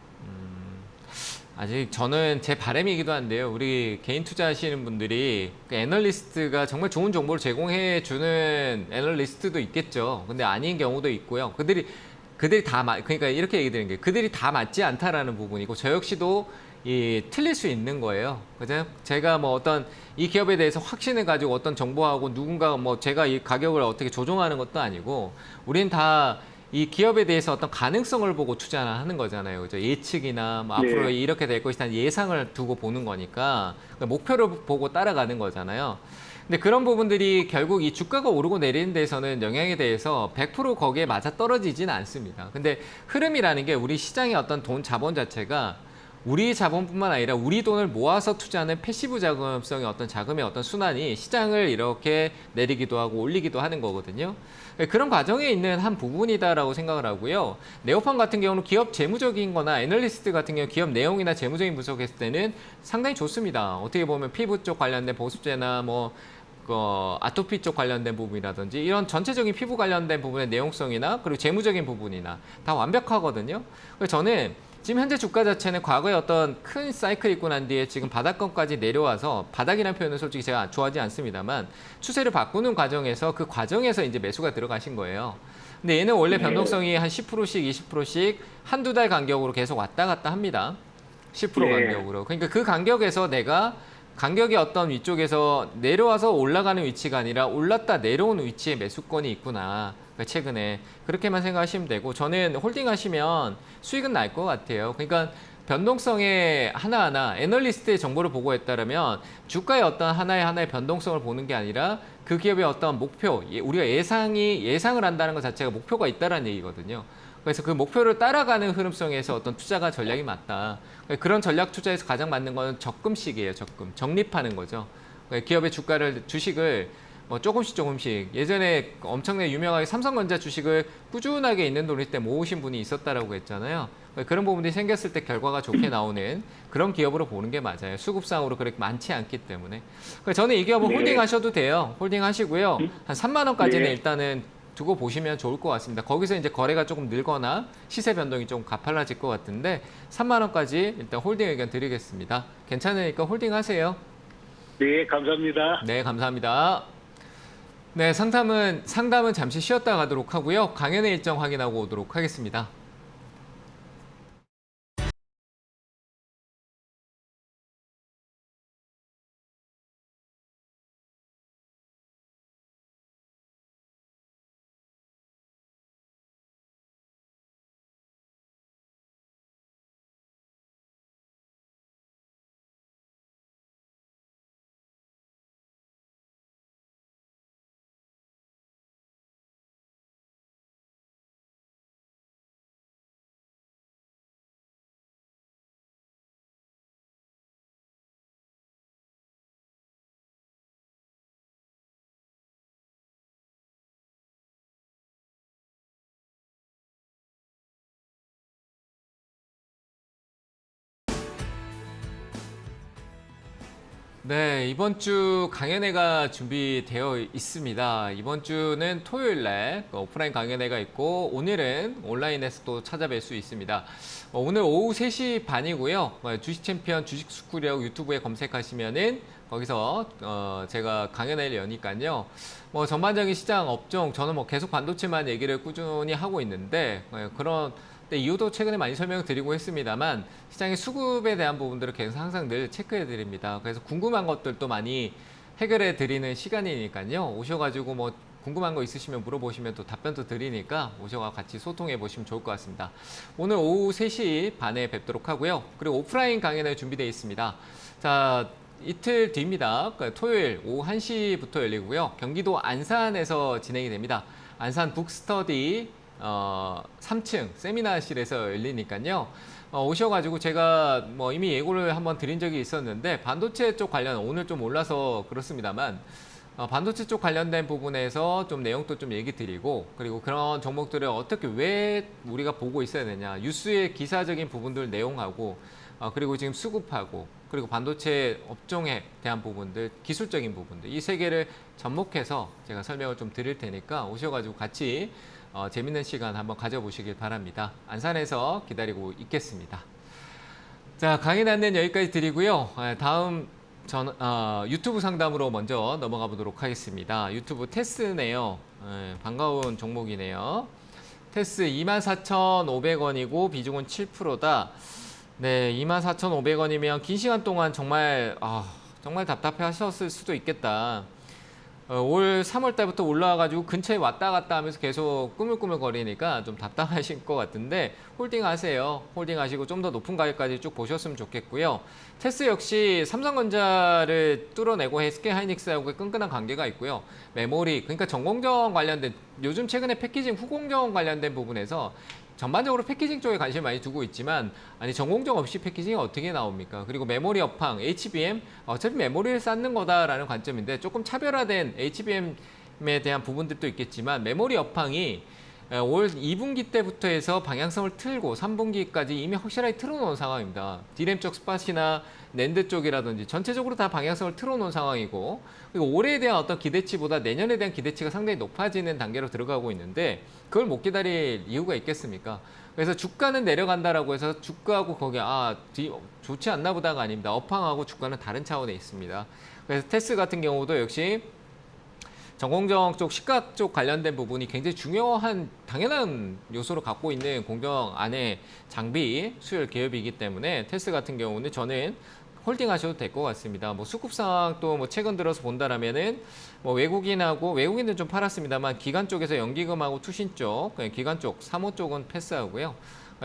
아직 저는 제 바람이기도 한데요. 우리 개인 투자하시는 분들이 그 애널리스트가 정말 좋은 정보를 제공해 주는 애널리스트도 있겠죠. 근데 아닌 경우도 있고요. 그들이 그러니까 이렇게 얘기 드리는 게 그들이 다 맞지 않다라는 부분이고 저 역시도 틀릴 수 있는 거예요. 그죠? 제가 어떤 이 기업에 대해서 확신을 가지고 어떤 정보하고 누군가 제가 이 가격을 어떻게 조종하는 것도 아니고 우리는 다 이 기업에 대해서 어떤 가능성을 보고 투자를 하는 거잖아요. 그죠? 예측이나 앞으로 네. 이렇게 될 것이라는 예상을 두고 보는 거니까 목표를 보고 따라가는 거잖아요. 근데 그런 부분들이 결국 이 주가가 오르고 내리는 데서는 영향에 대해서 100% 거기에 맞아 떨어지진 않습니다. 근데 흐름이라는 게 우리 시장의 어떤 돈 자본 자체가 우리 자본뿐만 아니라 우리 돈을 모아서 투자하는 패시브 자금성의 어떤 자금의 어떤 순환이 시장을 이렇게 내리기도 하고 올리기도 하는 거거든요. 그런 과정에 있는 한 부분이다라고 생각을 하고요. 네오팜 같은 경우는 기업 재무적인 거나 애널리스트 같은 경우 기업 내용이나 재무적인 분석했을 때는 상당히 좋습니다. 어떻게 보면 피부 쪽 관련된 보습제나 아토피 쪽 관련된 부분이라든지 이런 전체적인 피부 관련된 부분의 내용성이나 그리고 재무적인 부분이나 다 완벽하거든요. 그래서 저는 지금 현재 주가 자체는 과거에 어떤 큰 사이클이 있고 난 뒤에 지금 바닥권까지 내려와서 바닥이라는 표현은 솔직히 제가 좋아하지 않습니다만 추세를 바꾸는 과정에서 그 과정에서 이제 매수가 들어가신 거예요. 근데 얘는 원래 변동성이 한 10%씩 20%씩 한두 달 간격으로 계속 왔다 갔다 합니다. 10% 네. 간격으로. 그러니까 그 간격에서 내가 간격이 어떤 위쪽에서 내려와서 올라가는 위치가 아니라 올랐다 내려오는 위치에 매수권이 있구나. 그러니까 최근에 그렇게만 생각하시면 되고 저는 홀딩 하시면 수익은 날 것 같아요. 그러니까 변동성의 하나하나 애널리스트의 정보를 보고 했다면 주가의 어떤 하나의 변동성을 보는 게 아니라 그 기업의 어떤 목표, 우리가 예상을 한다는 것 자체가 목표가 있다는 얘기거든요. 그래서 그 목표를 따라가는 흐름성에서 어떤 투자가 전략이 맞다. 그런 전략 투자에서 가장 맞는 건 적금식이에요. 적금. 적립하는 거죠. 기업의 주식을 조금씩 예전에 엄청나게 유명하게 삼성전자 주식을 꾸준하게 있는 돈일 때 모으신 분이 있었다라고 했잖아요. 그런 부분들이 생겼을 때 결과가 좋게 나오는 그런 기업으로 보는 게 맞아요. 수급상으로 그렇게 많지 않기 때문에. 저는 이 기업은 네. 홀딩 하셔도 돼요. 홀딩 하시고요. 한 3만 원까지는 네. 일단은 두고 보시면 좋을 것 같습니다. 거기서 이제 거래가 조금 늘거나 시세 변동이 좀 가팔라질 것 같은데 3만 원까지 일단 홀딩 의견 드리겠습니다. 괜찮으니까 홀딩 하세요. 네, 감사합니다. 네, 감사합니다. 네, 상담은 잠시 쉬었다 가도록 하고요. 강연의 일정 확인하고 오도록 하겠습니다. 네, 이번 주 강연회가 준비되어 있습니다. 이번 주는 토요일 날 오프라인 강연회가 있고 오늘은 온라인에서 또 찾아뵐 수 있습니다. 오늘 오후 3시 반이고요. 주식 챔피언 주식 스쿨이라고 유튜브에 검색하시면은 거기서 제가 강연회를 여니까요. 전반적인 시장 업종 저는 계속 반도체만 얘기를 꾸준히 하고 있는데 그런 이유도 최근에 많이 설명을 드리고 했습니다만 시장의 수급에 대한 부분들을 계속 항상 늘 체크해 드립니다. 그래서 궁금한 것들도 많이 해결해 드리는 시간이니까요. 오셔가지고 궁금한 거 있으시면 물어보시면 또 답변도 드리니까 오셔서 같이 소통해 보시면 좋을 것 같습니다. 오늘 오후 3시 반에 뵙도록 하고요. 그리고 오프라인 강연회 준비되어 있습니다. 자, 이틀 뒤입니다. 토요일 오후 1시부터 열리고요. 경기도 안산에서 진행이 됩니다. 안산 북스터디 3층 세미나실에서 열리니까요. 오셔가지고 제가 이미 예고를 한번 드린 적이 있었는데 반도체 쪽 관련 오늘 좀 올라서 그렇습니다만 반도체 쪽 관련된 부분에서 좀 내용도 좀 얘기 드리고 그리고 그런 종목들을 어떻게 왜 우리가 보고 있어야 되냐 뉴스의 기사적인 부분들 내용하고 그리고 지금 수급하고 그리고 반도체 업종에 대한 부분들 기술적인 부분들 이 세 개를 접목해서 제가 설명을 좀 드릴 테니까 오셔가지고 같이 재밌는 시간 한번 가져보시길 바랍니다. 안산에서 기다리고 있겠습니다. 자, 강의 안내는 여기까지 드리고요. 다음 유튜브 상담으로 먼저 넘어가 보도록 하겠습니다. 유튜브 테스네요. 반가운 종목이네요. 테스 24,500원이고 비중은 7%다. 네, 24,500원이면 긴 시간 동안 정말 답답해 하셨을 수도 있겠다. 올 3월 달부터 올라와가지고 근처에 왔다 갔다 하면서 계속 꾸물꾸물 거리니까 좀 답답하실 것 같은데 홀딩 하세요. 홀딩 하시고 좀 더 높은 가격까지 쭉 보셨으면 좋겠고요. 테스 역시 삼성전자를 뚫어내고 SK 하이닉스하고 끈끈한 관계가 있고요. 메모리, 그러니까 전공정 관련된 요즘 최근에 패키징 후공정 관련된 부분에서 전반적으로 패키징 쪽에 관심을 많이 두고 있지만 아니 전공정 없이 패키징이 어떻게 나옵니까? 그리고 메모리 업황, HBM 어차피 메모리를 쌓는 거다라는 관점인데 조금 차별화된 HBM에 대한 부분들도 있겠지만 메모리 업황이 올 2분기 때부터 해서 방향성을 틀고 3분기까지 이미 확실하게 틀어놓은 상황입니다. D램 쪽 스팟이나 낸드 쪽이라든지 전체적으로 다 방향성을 틀어놓은 상황이고 그리고 올해에 대한 어떤 기대치보다 내년에 대한 기대치가 상당히 높아지는 단계로 들어가고 있는데 그걸 못 기다릴 이유가 있겠습니까? 그래서 주가는 내려간다라고 해서 주가하고 거기 좋지 않나 보다가 아닙니다. 업황하고 주가는 다른 차원에 있습니다. 그래서 테스 같은 경우도 역시 전공정 쪽 시가 쪽 관련된 부분이 굉장히 중요한 당연한 요소로 갖고 있는 공정 안에 장비 수율 기업이기 때문에 테스 같은 경우는 저는 홀딩 하셔도 될 것 같습니다. 수급 상황 또 최근 들어서 본다라면은 외국인은 좀 팔았습니다만 기관 쪽에서 연기금하고 투신 쪽, 기관 쪽, 사모 쪽은 패스하고요.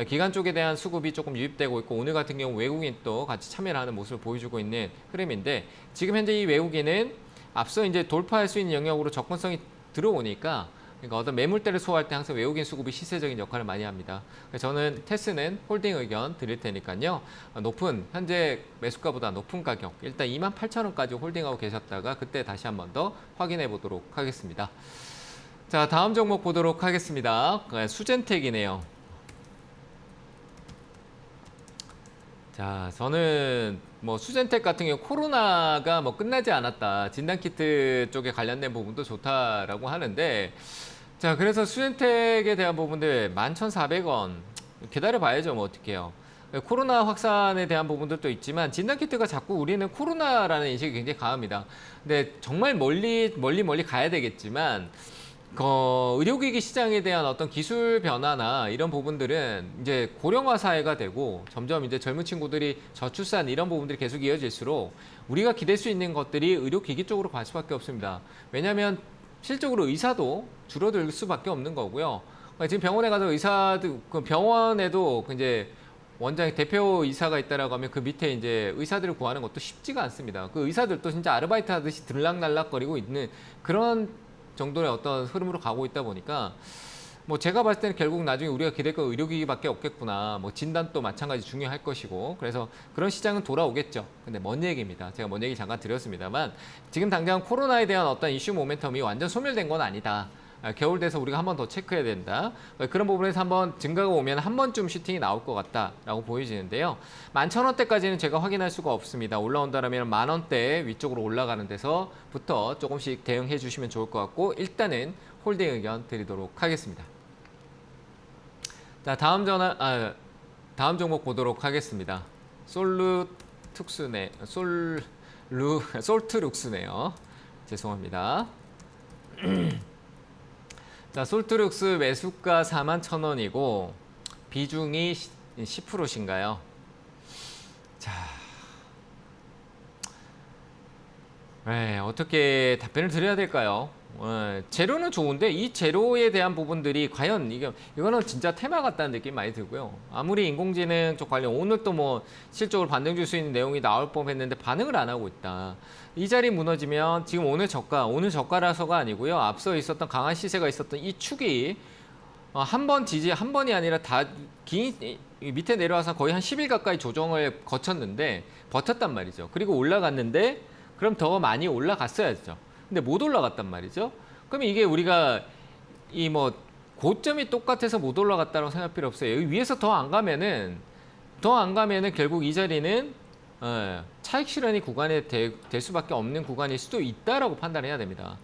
기관 쪽에 대한 수급이 조금 유입되고 있고 오늘 같은 경우 외국인 또 같이 참여를 하는 모습을 보여주고 있는 흐름인데 지금 현재 이 외국인은 앞서 이제 돌파할 수 있는 영역으로 접근성이 들어오니까 그러니까 어떤 매물대를 소화할 때 항상 외국인 수급이 시세적인 역할을 많이 합니다. 그래서 저는 테스는 홀딩 의견 드릴 테니까요. 현재 매수가보다 높은 가격 일단 28,000원까지 홀딩하고 계셨다가 그때 다시 한 번 더 확인해 보도록 하겠습니다. 자, 다음 종목 보도록 하겠습니다. 수젠텍이네요. 자, 저는 수젠텍 같은 경우 코로나가 끝나지 않았다. 진단키트 쪽에 관련된 부분도 좋다라고 하는데 자, 그래서 수젠텍에 대한 부분들 11,400원 기다려 봐야죠. 어떡해요. 코로나 확산에 대한 부분들도 있지만 진단키트가 자꾸 우리는 코로나라는 인식이 굉장히 강합니다. 근데 정말 멀리 가야 되겠지만 의료기기 시장에 대한 어떤 기술 변화나 이런 부분들은 이제 고령화 사회가 되고 점점 이제 젊은 친구들이 저출산 이런 부분들이 계속 이어질수록 우리가 기댈 수 있는 것들이 의료기기 쪽으로 갈 수밖에 없습니다. 왜냐하면 실적으로 의사도 줄어들 수밖에 없는 거고요. 지금 병원에 가서 의사들 병원에도 이제 원장 대표 의사가 있다라고 하면 그 밑에 이제 의사들을 구하는 것도 쉽지가 않습니다. 그 의사들도 진짜 아르바이트 하듯이 들락날락거리고 있는 그런 정도의 어떤 흐름으로 가고 있다 보니까 제가 봤을 때는 결국 나중에 우리가 기댈 건 의료기기밖에 없겠구나. 진단도 마찬가지 중요할 것이고 그래서 그런 시장은 돌아오겠죠. 근데 먼 얘기입니다. 제가 먼 얘기 잠깐 드렸습니다만 지금 당장 코로나에 대한 어떤 이슈 모멘텀이 완전 소멸된 건 아니다. 겨울 돼서 우리가 한 번 더 체크해야 된다. 그런 부분에서 한번 증가가 오면 한 번쯤 슈팅이 나올 것 같다라고 보여지는데요. 11,000원대까지는 제가 확인할 수가 없습니다. 올라온다면 10,000원대 위쪽으로 올라가는 데서부터 조금씩 대응해 주시면 좋을 것 같고 일단은 홀딩 의견 드리도록 하겠습니다. 자, 다음 종목 보도록 하겠습니다. 솔트룩스네요. 죄송합니다. 자, 솔트룩스 매수가 41,000원이고 비중이 10%신가요? 자, 네, 어떻게 답변을 드려야 될까요? 재료는 좋은데 이 재료에 대한 부분들이 과연 이거는 진짜 테마 같다는 느낌 많이 들고요. 아무리 인공지능 쪽 관련 오늘 또 뭐 실적으로 반등 줄 수 있는 내용이 나올 법했는데 반응을 안 하고 있다. 이 자리 무너지면 지금 오늘 저가라서가 아니고요. 앞서 있었던 강한 시세가 있었던 이 축이 한 번이 아니라 밑에 내려와서 거의 한 10일 가까이 조정을 거쳤는데 버텼단 말이죠. 그리고 올라갔는데 그럼 더 많이 올라갔어야죠. 근데 못 올라갔단 말이죠. 그러면 이게 우리가 고점이 똑같아서 못 올라갔다고 생각할 필요 없어요. 여기 위에서 더 안 가면은 결국 이 자리는 차익 실현이 구간에 될 수밖에 없는 구간일 수도 있다라고 판단해야 됩니다.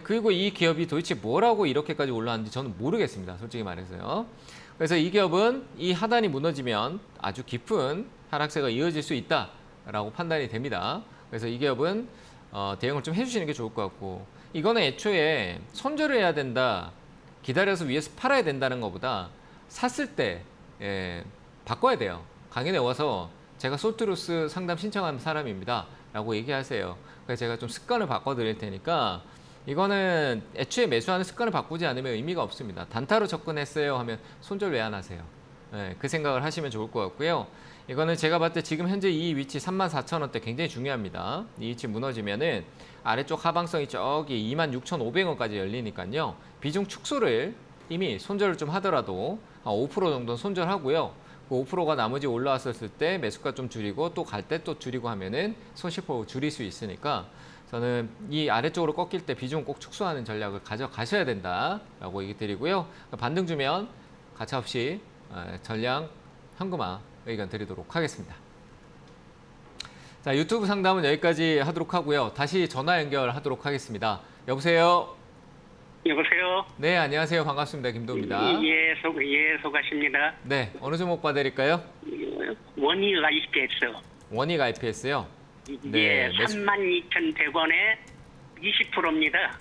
그리고 이 기업이 도대체 뭐라고 이렇게까지 올라왔는지 저는 모르겠습니다. 솔직히 말해서요. 그래서 이 기업은 이 하단이 무너지면 아주 깊은 하락세가 이어질 수 있다라고 판단이 됩니다. 그래서 이 기업은 대응을 좀 해주시는 게 좋을 것 같고 이거는 애초에 손절을 해야 된다, 기다려서 위에서 팔아야 된다는 것보다 샀을 때 바꿔야 돼요. 강연에 와서 제가 솔트루스 상담 신청한 사람입니다 라고 얘기하세요. 그래서 제가 좀 습관을 바꿔드릴 테니까 이거는 애초에 매수하는 습관을 바꾸지 않으면 의미가 없습니다. 단타로 접근했어요 하면 손절 왜 안 하세요? 그 생각을 하시면 좋을 것 같고요. 이거는 제가 봤을 때 지금 현재 이 위치 34,000원대 굉장히 중요합니다. 이 위치 무너지면은 아래쪽 하방성이 저기 26,500원까지 열리니까요. 비중 축소를 이미 손절을 좀 하더라도 5% 정도는 손절하고요. 그 5%가 나머지 올라왔었을 때 매수가 좀 줄이고 또 갈 때 또 줄이고 하면은 손실폭을 줄일 수 있으니까 저는 이 아래쪽으로 꺾일 때 비중 꼭 축소하는 전략을 가져가셔야 된다라고 얘기 드리고요. 반등 주면 가차없이 전량 현금화 의견 드리도록 하겠습니다. 자, 유튜브 상담은 여기까지 하도록 하고요. 다시 전화 연결하도록 하겠습니다. 여보세요? 여보세요? 네, 안녕하세요. 반갑습니다. 김도입니다. 예, 소가십니다. 네, 어느 종목 봐드릴까요? 원익 IPS. 원익 IPS요? 네, 32,100원에 20%입니다.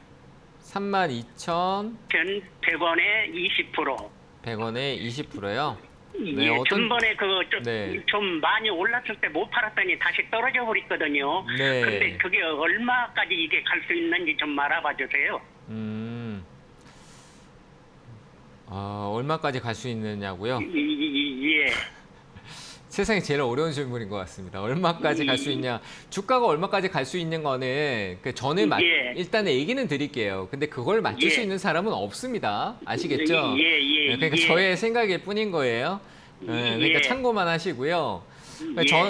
32,100원에 20%. 100원에 20%요? 네, 전번에 좀 많이 올랐을 때 못 팔았더니 다시 떨어져 버렸거든요. 네. 근데 그게 얼마까지 이게 갈 수 있는지 좀 알아봐 주세요. 얼마까지 갈 수 있느냐고요? 예. 세상에 제일 어려운 질문인 것 같습니다. 얼마까지 갈 수 있냐? 주가가 얼마까지 갈 수 있는 거는 저는 일단 얘기는 드릴게요. 근데 그걸 맞출 수 있는 사람은 없습니다. 아시겠죠? 그러니까 저의 생각일 뿐인 거예요. 그러니까 참고만 하시고요.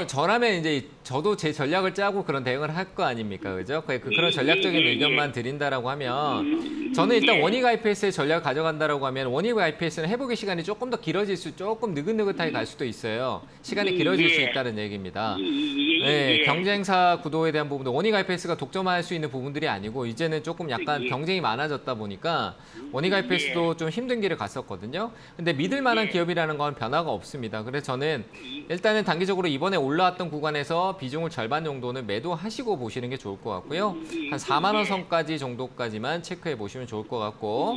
저라면 이제 저도 제 전략을 짜고 그런 대응을 할 거 아닙니까, 그죠? 그런 전략적인 의견만 드린다라고 하면 저는 일단 원익 IPS의 전략을 가져간다라고 하면 원익 IPS는 회복의 시간이 조금 더 길어질 조금 느긋느긋하게 갈 수도 있어요. 시간이 길어질 수 있다는 얘기입니다. 네, 경쟁사 구도에 대한 부분도 원익 IPS가 독점할 수 있는 부분들이 아니고 이제는 조금 약간 경쟁이 많아졌다 보니까 원익 IPS도 좀 힘든 길을 갔었거든요. 근데 믿을 만한 기업이라는 건 변화가 없습니다. 그래서 저는 일단은 단기적으로 이번에 올라왔던 구간에서 비중을 절반 정도는 매도하시고 보시는 게 좋을 것 같고요. 한 4만 원 선까지 정도까지만 체크해 보시면 좋을 것 같고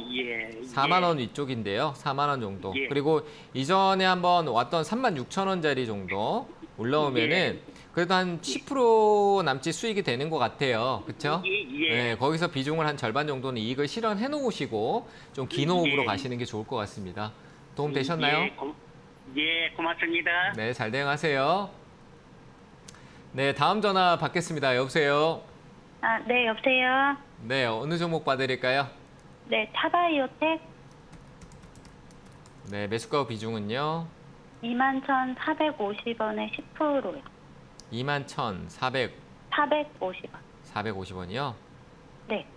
4만 원 위쪽인데요. 4만 원 정도. 그리고 이전에 한번 왔던 36,000원짜리 정도 올라오면은 그래도 한 10% 남짓 수익이 되는 것 같아요. 그렇죠? 네, 거기서 비중을 한 절반 정도는 이익을 실현해 놓으시고 좀 긴 호흡으로 가시는 게 좋을 것 같습니다. 도움 되셨나요? 예, 고맙습니다. 네, 잘 대응하세요. 네, 다음 전화 받겠습니다. 여보세요? 네, 여보세요? 네, 어느 종목 봐드릴까요? 네, 타바이오텍 네, 매수가 비중은요? 21,450원에 10%요. 21,450원. 450원. 450원이요? 네.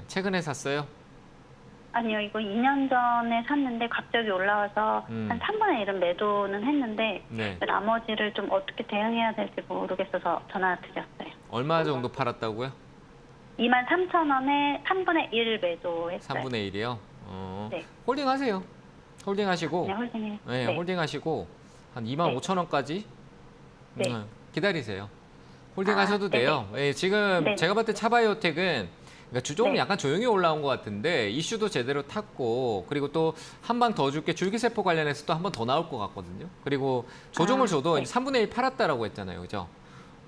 최근에 샀어요? 아니요, 이거 2년 전에 샀는데 갑자기 올라와서 한 3분의 1은 매도는 했는데 네. 나머지를 좀 어떻게 대응해야 될지 모르겠어서 전화 드렸어요. 얼마 정도 팔았다고요? 23,000원에 3분의 1 매도했어요. 3분의 1이요? 네. 홀딩 하세요. 홀딩 하시고, 그냥 홀딩해. 네, 네. 홀딩 하시고, 한 25,000원까지 네. 기다리세요. 홀딩 아, 하셔도 네네. 돼요. 예, 지금 네. 제가 봤을 때 차바이오텍은 그러니까 주종은 네. 약간 조용히 올라온 것 같은데 이슈도 제대로 탔고 그리고 또 한 방 더 줄게 줄기세포 관련해서 또 한 번 더 나올 것 같거든요. 그리고 조종을 아, 줘도 네. 3분의 1 팔았다라고 했잖아요. 그죠?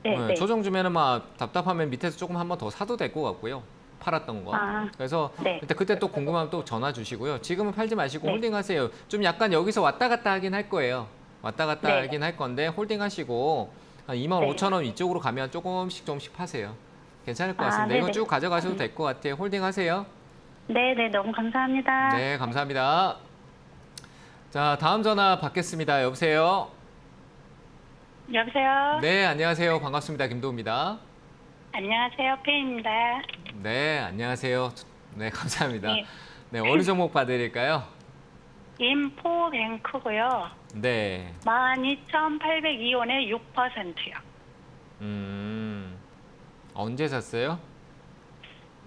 네, 네. 조정 주면은 막 답답하면 밑에서 조금 한 번 더 사도 될 것 같고요. 팔았던 거. 아, 그래서 네. 그때 또 궁금하면 또 전화 주시고요. 지금은 팔지 마시고 네. 홀딩 하세요. 좀 약간 여기서 왔다 갔다 하긴 할 거예요. 왔다 갔다 네. 하긴 할 건데 홀딩 하시고 한 25,000원 이쪽으로 가면 조금씩 파세요. 괜찮을 것 아, 같습니다. 이거 네네. 쭉 가져가셔도 될 것 같아요. 홀딩 하세요. 네, 너무 감사합니다. 네, 감사합니다. 자, 다음 전화 받겠습니다. 여보세요? 여보세요. 네, 안녕하세요. 반갑습니다. 김도우입니다. 안녕하세요. 팬입니다. 네, 안녕하세요. 네, 감사합니다. 네. 네, 어느 종목 봐드릴까요? 인포뱅크고요. 네. 12,802원에 6%요. 언제 샀어요?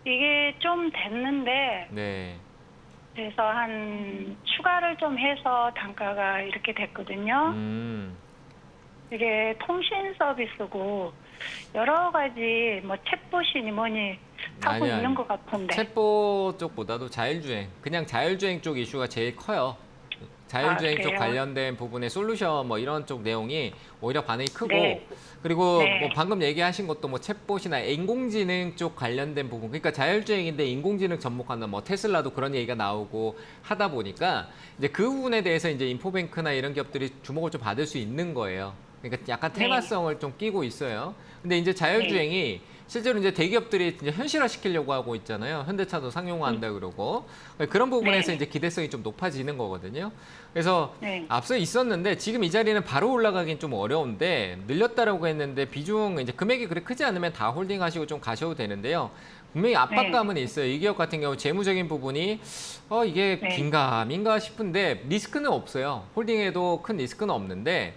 이게 좀 됐는데 네. 그래서 한 추가를 좀 해서 단가가 이렇게 됐거든요. 이게 통신 서비스고 여러 가지 뭐 챗봇이니 뭐니 하고 아니요, 있는 아니요. 것 같은데. 챗봇 쪽보다도 자율주행, 그냥 자율주행 쪽 이슈가 제일 커요. 자율주행 아, 쪽 그래요? 관련된 부분의 솔루션 뭐 이런 쪽 내용이 오히려 반응이 크고 네. 그리고 네. 뭐 방금 얘기하신 것도 뭐 챗봇이나 인공지능 쪽 관련된 부분, 그러니까 자율주행인데 인공지능 접목하는 뭐 테슬라도 그런 얘기가 나오고 하다 보니까 이제 그 부분에 대해서 이제 인포뱅크나 이런 기업들이 주목을 좀 받을 수 있는 거예요. 그러니까 약간 네. 테마성을 좀 끼고 있어요. 근데 이제 자율주행이 실제로 이제 대기업들이 이제 현실화시키려고 하고 있잖아요. 현대차도 상용화한다 그러고 그런 부분에서 네. 이제 기대성이 좀 높아지는 거거든요. 그래서 네. 앞서 있었는데 지금 이 자리는 바로 올라가긴 좀 어려운데 늘렸다라고 했는데 비중 이제 금액이 그렇게 크지 않으면 다 홀딩하시고 좀 가셔도 되는데요. 분명히 압박감은 있어요. 이 기업 같은 경우 재무적인 부분이 이게 네. 긴가민가 싶은데 리스크는 없어요. 홀딩에도 큰 리스크는 없는데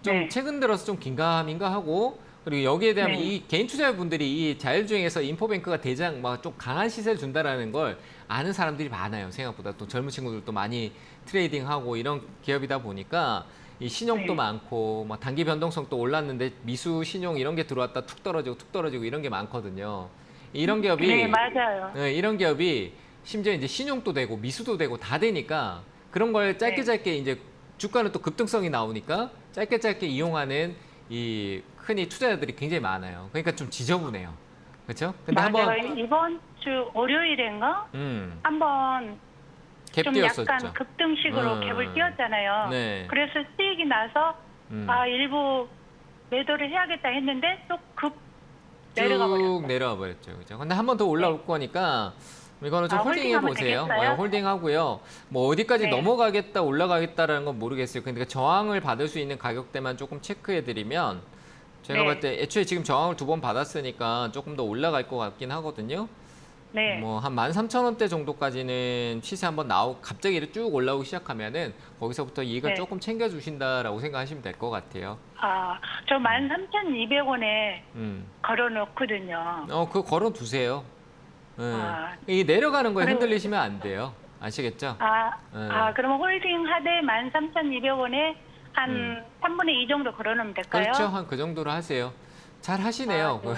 좀 네. 최근 들어서 좀 긴가민가하고 그리고 여기에 대한 네. 이 개인 투자자분들이 이 자율주행에서 인포뱅크가 대장 막 좀 강한 시세를 준다라는 걸 아는 사람들이 많아요. 생각보다 또 젊은 친구들도 많이 트레이딩하고 이런 기업이다 보니까 이 신용도 네. 많고 막 단기 변동성도 올랐는데 미수 신용 이런 게 들어왔다 툭 떨어지고 이런 게 많거든요. 이런 기업이 네, 맞아요. 네, 이런 기업이 심지어 이제 신용도 되고 미수도 되고 다 되니까 그런 걸 짧게 이제 주가는 또 급등성이 나오니까 짧게 이용하는 이 흔히 투자자들이 굉장히 많아요. 그러니까 좀 지저분해요. 그렇죠? 근데 맞아요. 한번 이번 주 월요일인가 한번 갭 좀 띄었었죠. 약간 급등식으로 갭을 띄웠잖아요. 네. 그래서 수익이 나서 일부 매도를 해야겠다 했는데 또 급 내려가 쭉 버렸어요. 내려와 버렸죠. 그죠? 근데 한 번 더 올라올 거니까 이거는 좀 홀딩해 홀딩하면 보세요. 되겠어요? 홀딩하고요. 뭐 어디까지 네. 넘어가겠다, 올라가겠다라는 건 모르겠어요. 근데 저항을 받을 수 있는 가격대만 조금 체크해 드리면 제가 네. 봤을 때 애초에 지금 저항을 2번 받았으니까 조금 더 올라갈 것 같긴 하거든요. 네. 뭐 한 13,000원대 정도까지는 시세 한번 갑자기 이렇게 쭉 올라오기 시작하면은 거기서부터 이익을 네. 조금 챙겨 주신다라고 생각하시면 될 것 같아요. 저 13,200원에 음. 걸어놓거든요. 그거 걸어 두세요. 아. 이 내려가는 거에 그리고- 흔들리시면 안 돼요. 아시겠죠? 그러면 홀딩 하되 13,200원에 한 3분의 2 정도 걸어놓으면 될까요? 그렇죠. 한 그 정도로 하세요. 잘 하시네요. 네.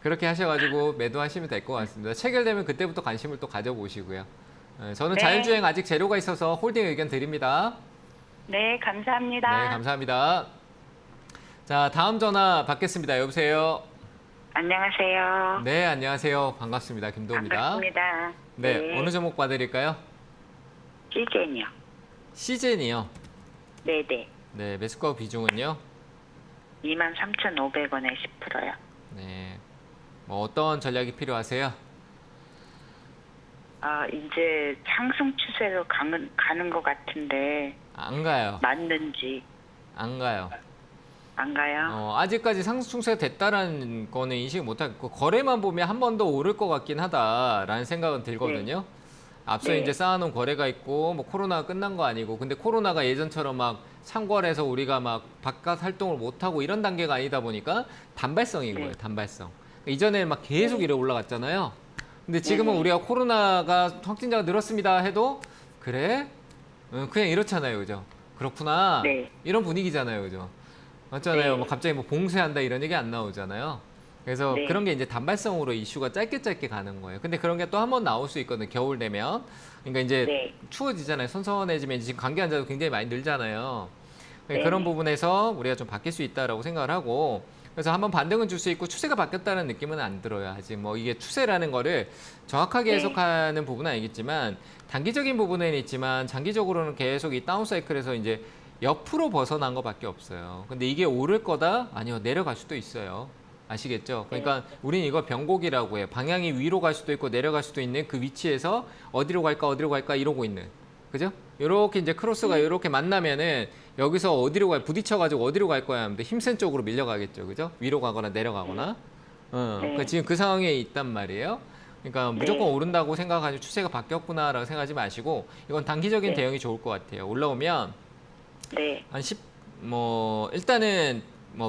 그렇게 하셔가지고 매도하시면 될 것 같습니다. 체결되면 그때부터 관심을 또 가져보시고요. 저는 네. 자율주행 아직 제로가 있어서 홀딩 의견 드립니다. 네, 감사합니다. 네, 감사합니다. 자, 다음 전화 받겠습니다. 여보세요? 안녕하세요. 네, 안녕하세요. 반갑습니다. 김도우입니다. 반갑습니다. 네, 어느 종목 봐드릴까요? 시젠이요. 시젠이요. 네네. 네, 매수가 비중은요? 23,500원에 10%요. 네, 뭐 어떤 전략이 필요하세요? 이제 상승 추세로 가는 것 같은데 안 가요. 맞는지 안 가요. 안 가요? 아직까지 상승 추세가 됐다라는 거는 인식 못하겠고 거래만 보면 한 번 더 오를 것 같긴 하다라는 생각은 들거든요. 앞서 네. 이제 쌓아놓은 거래가 있고 뭐 코로나가 끝난 거 아니고 근데 코로나가 예전처럼 막 창궐해서 우리가 막 바깥 활동을 못 하고 이런 단계가 아니다 보니까 단발성인 거예요. 단발성. 이전에 막 계속 이래 올라갔잖아요. 근데 지금은 우리가 코로나가 확진자가 늘었습니다 해도 그래? 그냥 이렇잖아요. 그죠? 그렇구나. 네. 이런 분위기잖아요. 그죠? 맞잖아요. 네. 뭐 갑자기 뭐 봉쇄한다 이런 얘기 안 나오잖아요. 그래서 네. 그런 게 이제 단발성으로 이슈가 짧게 가는 거예요. 근데 그런 게 또 한 번 나올 수 있거든요. 겨울 되면. 그러니까 이제 네. 추워지잖아요. 선선해지면 지금 감기 환자도 굉장히 많이 늘잖아요. 네. 그런 부분에서 우리가 좀 바뀔 수 있다라고 생각을 하고 그래서 한번 반등은 줄 수 있고 추세가 바뀌었다는 느낌은 안 들어요. 아직 뭐 이게 추세라는 거를 정확하게 네. 해석하는 부분은 아니겠지만 단기적인 부분은 있지만 장기적으로는 계속 이 다운 사이클에서 이제 옆으로 벗어난 것밖에 없어요. 근데 이게 오를 거다? 아니요. 내려갈 수도 있어요. 아시겠죠? 그러니까 우리는 이걸 변곡이라고 해요. 방향이 위로 갈 수도 있고 내려갈 수도 있는 그 위치에서 어디로 갈까 이러고 있는. 그죠? 요렇게 이제 크로스가 이렇게 만나면은 여기서 어디로 부딪혀가지고 어디로 갈 거야 하는데 힘센 쪽으로 밀려가겠죠. 그죠? 위로 가거나 내려가거나. 그러니까 지금 그 상황에 있단 말이에요. 그러니까 무조건 오른다고 생각하지 추세가 바뀌었구나라고 생각하지 마시고 이건 단기적인 대응이 좋을 것 같아요. 올라오면 네. 한 10, 일단은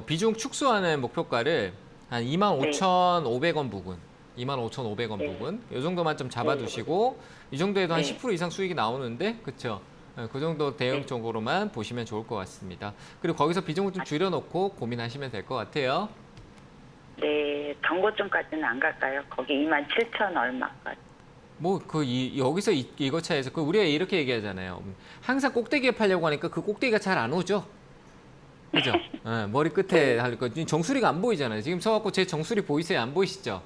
비중 축소하는 목표가를 한 25,500원 부근, 25,500원 부근, 이 정도만 좀 잡아두시고 이 정도에도 한 10% 이상 수익이 나오는데, 그렇죠? 그 정도 대응 쪽으로만 보시면 좋을 것 같습니다. 그리고 거기서 비중을 좀 줄여놓고 고민하시면 될 것 같아요. 네. 경고점까지는 안 갈까요? 거기 27,000 얼마까지. 여기서 이거 차에서 우리가 이렇게 얘기하잖아요. 항상 꼭대기에 팔려고 하니까 그 꼭대기가 잘 안 오죠. 그죠? 머리 끝에 할 거. 정수리가 안 보이잖아요. 지금 서갖고 제 정수리 보이세요? 안 보이시죠?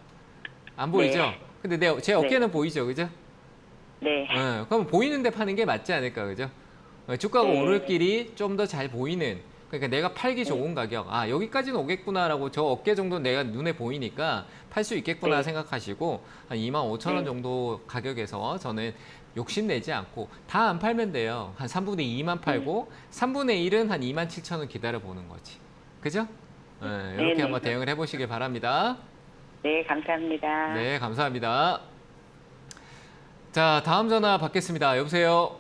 안 보이죠? 네. 근데 제 어깨는 보이죠? 그죠? 네. 그럼 보이는데 파는 게 맞지 않을까? 그죠? 주가가 네. 오를 길이 좀 더 잘 보이는. 그러니까 내가 팔기 좋은 가격. 여기까지는 오겠구나라고 저 어깨 정도 내가 눈에 보이니까 팔 수 있겠구나 네. 생각하시고 한 25,000원 정도 가격에서 저는 욕심내지 않고 다 안 팔면 돼요. 한 3분의 2만 팔고 3분의 1은 한 27,000원 기다려보는 거지. 그죠? 이렇게 네. 한번 대응을 해보시길 바랍니다. 네, 감사합니다. 네, 감사합니다. 자, 다음 전화 받겠습니다. 여보세요?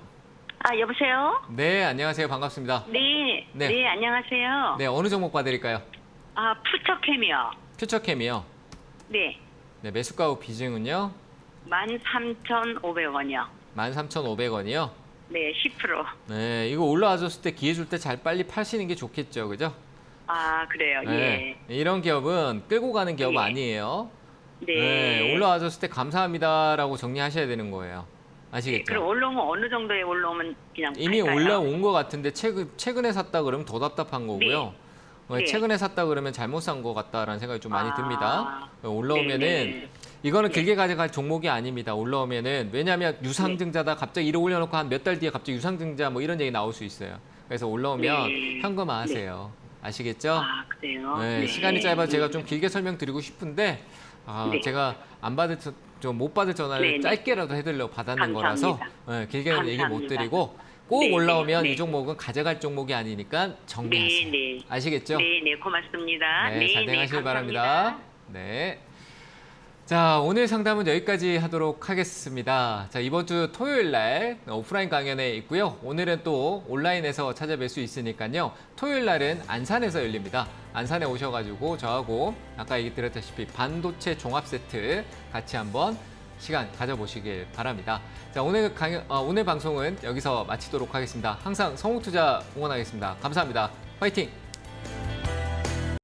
여보세요? 네, 안녕하세요. 반갑습니다. 네. 네. 네, 안녕하세요. 네, 어느 종목 봐드릴까요? 퓨처캠이요. 퓨처캠이요. 네. 네, 매수가 후 비중은요? 13,500원이요. 13,500원이요. 네, 10%. 네, 이거 올라와줬을 때 기회 줄 때 잘 빨리 파시는 게 좋겠죠, 그죠? 그래요. 네, 이런 기업은 끌고 가는 기업 네. 아니에요. 예. 네, 올라와줬을 때 감사합니다라고 정리하셔야 되는 거예요. 아시겠죠? 그럼 올라오면 어느 정도에 올라오면 그냥 이미 팔까요? 올라온 것 같은데 최근에 샀다 그러면 더 답답한 거고요. 네. 최근에 샀다 그러면 잘못 산 것 같다라는 생각이 좀 많이 듭니다. 올라오면은 네. 이거는 길게 가져갈 종목이 아닙니다. 올라오면은 왜냐하면 유상증자다 갑자기 이러 올려놓고 한 몇 달 뒤에 갑자기 유상증자 뭐 이런 얘기 나올 수 있어요. 그래서 올라오면 네. 현금화하세요. 아시겠죠? 그래요? 네, 네. 시간이 짧아서 제가 좀 길게 설명드리고 싶은데 네. 제가 좀 못 받을 전화를 네, 네. 짧게라도 해드리려고 받았는 감사합니다. 거라서 길게는 얘기 못 감사합니다. 드리고 꼭 네, 올라오면 네. 이 종목은 가져갈 종목이 아니니까 정리하세요. 네. 아시겠죠? 네, 고맙습니다. 네, 잘 대응하시길 감사합니다. 바랍니다. 네. 자, 오늘 상담은 여기까지 하도록 하겠습니다. 자, 이번 주 토요일 날 오프라인 강연회 있고요. 오늘은 또 온라인에서 찾아뵐 수 있으니까요. 토요일 날은 안산에서 열립니다. 안산에 오셔가지고 저하고 아까 얘기 드렸다시피 반도체 종합 세트 같이 한번 시간 가져보시길 바랍니다. 자, 오늘 방송은 여기서 마치도록 하겠습니다. 항상 성우투자 응원하겠습니다. 감사합니다. 화이팅!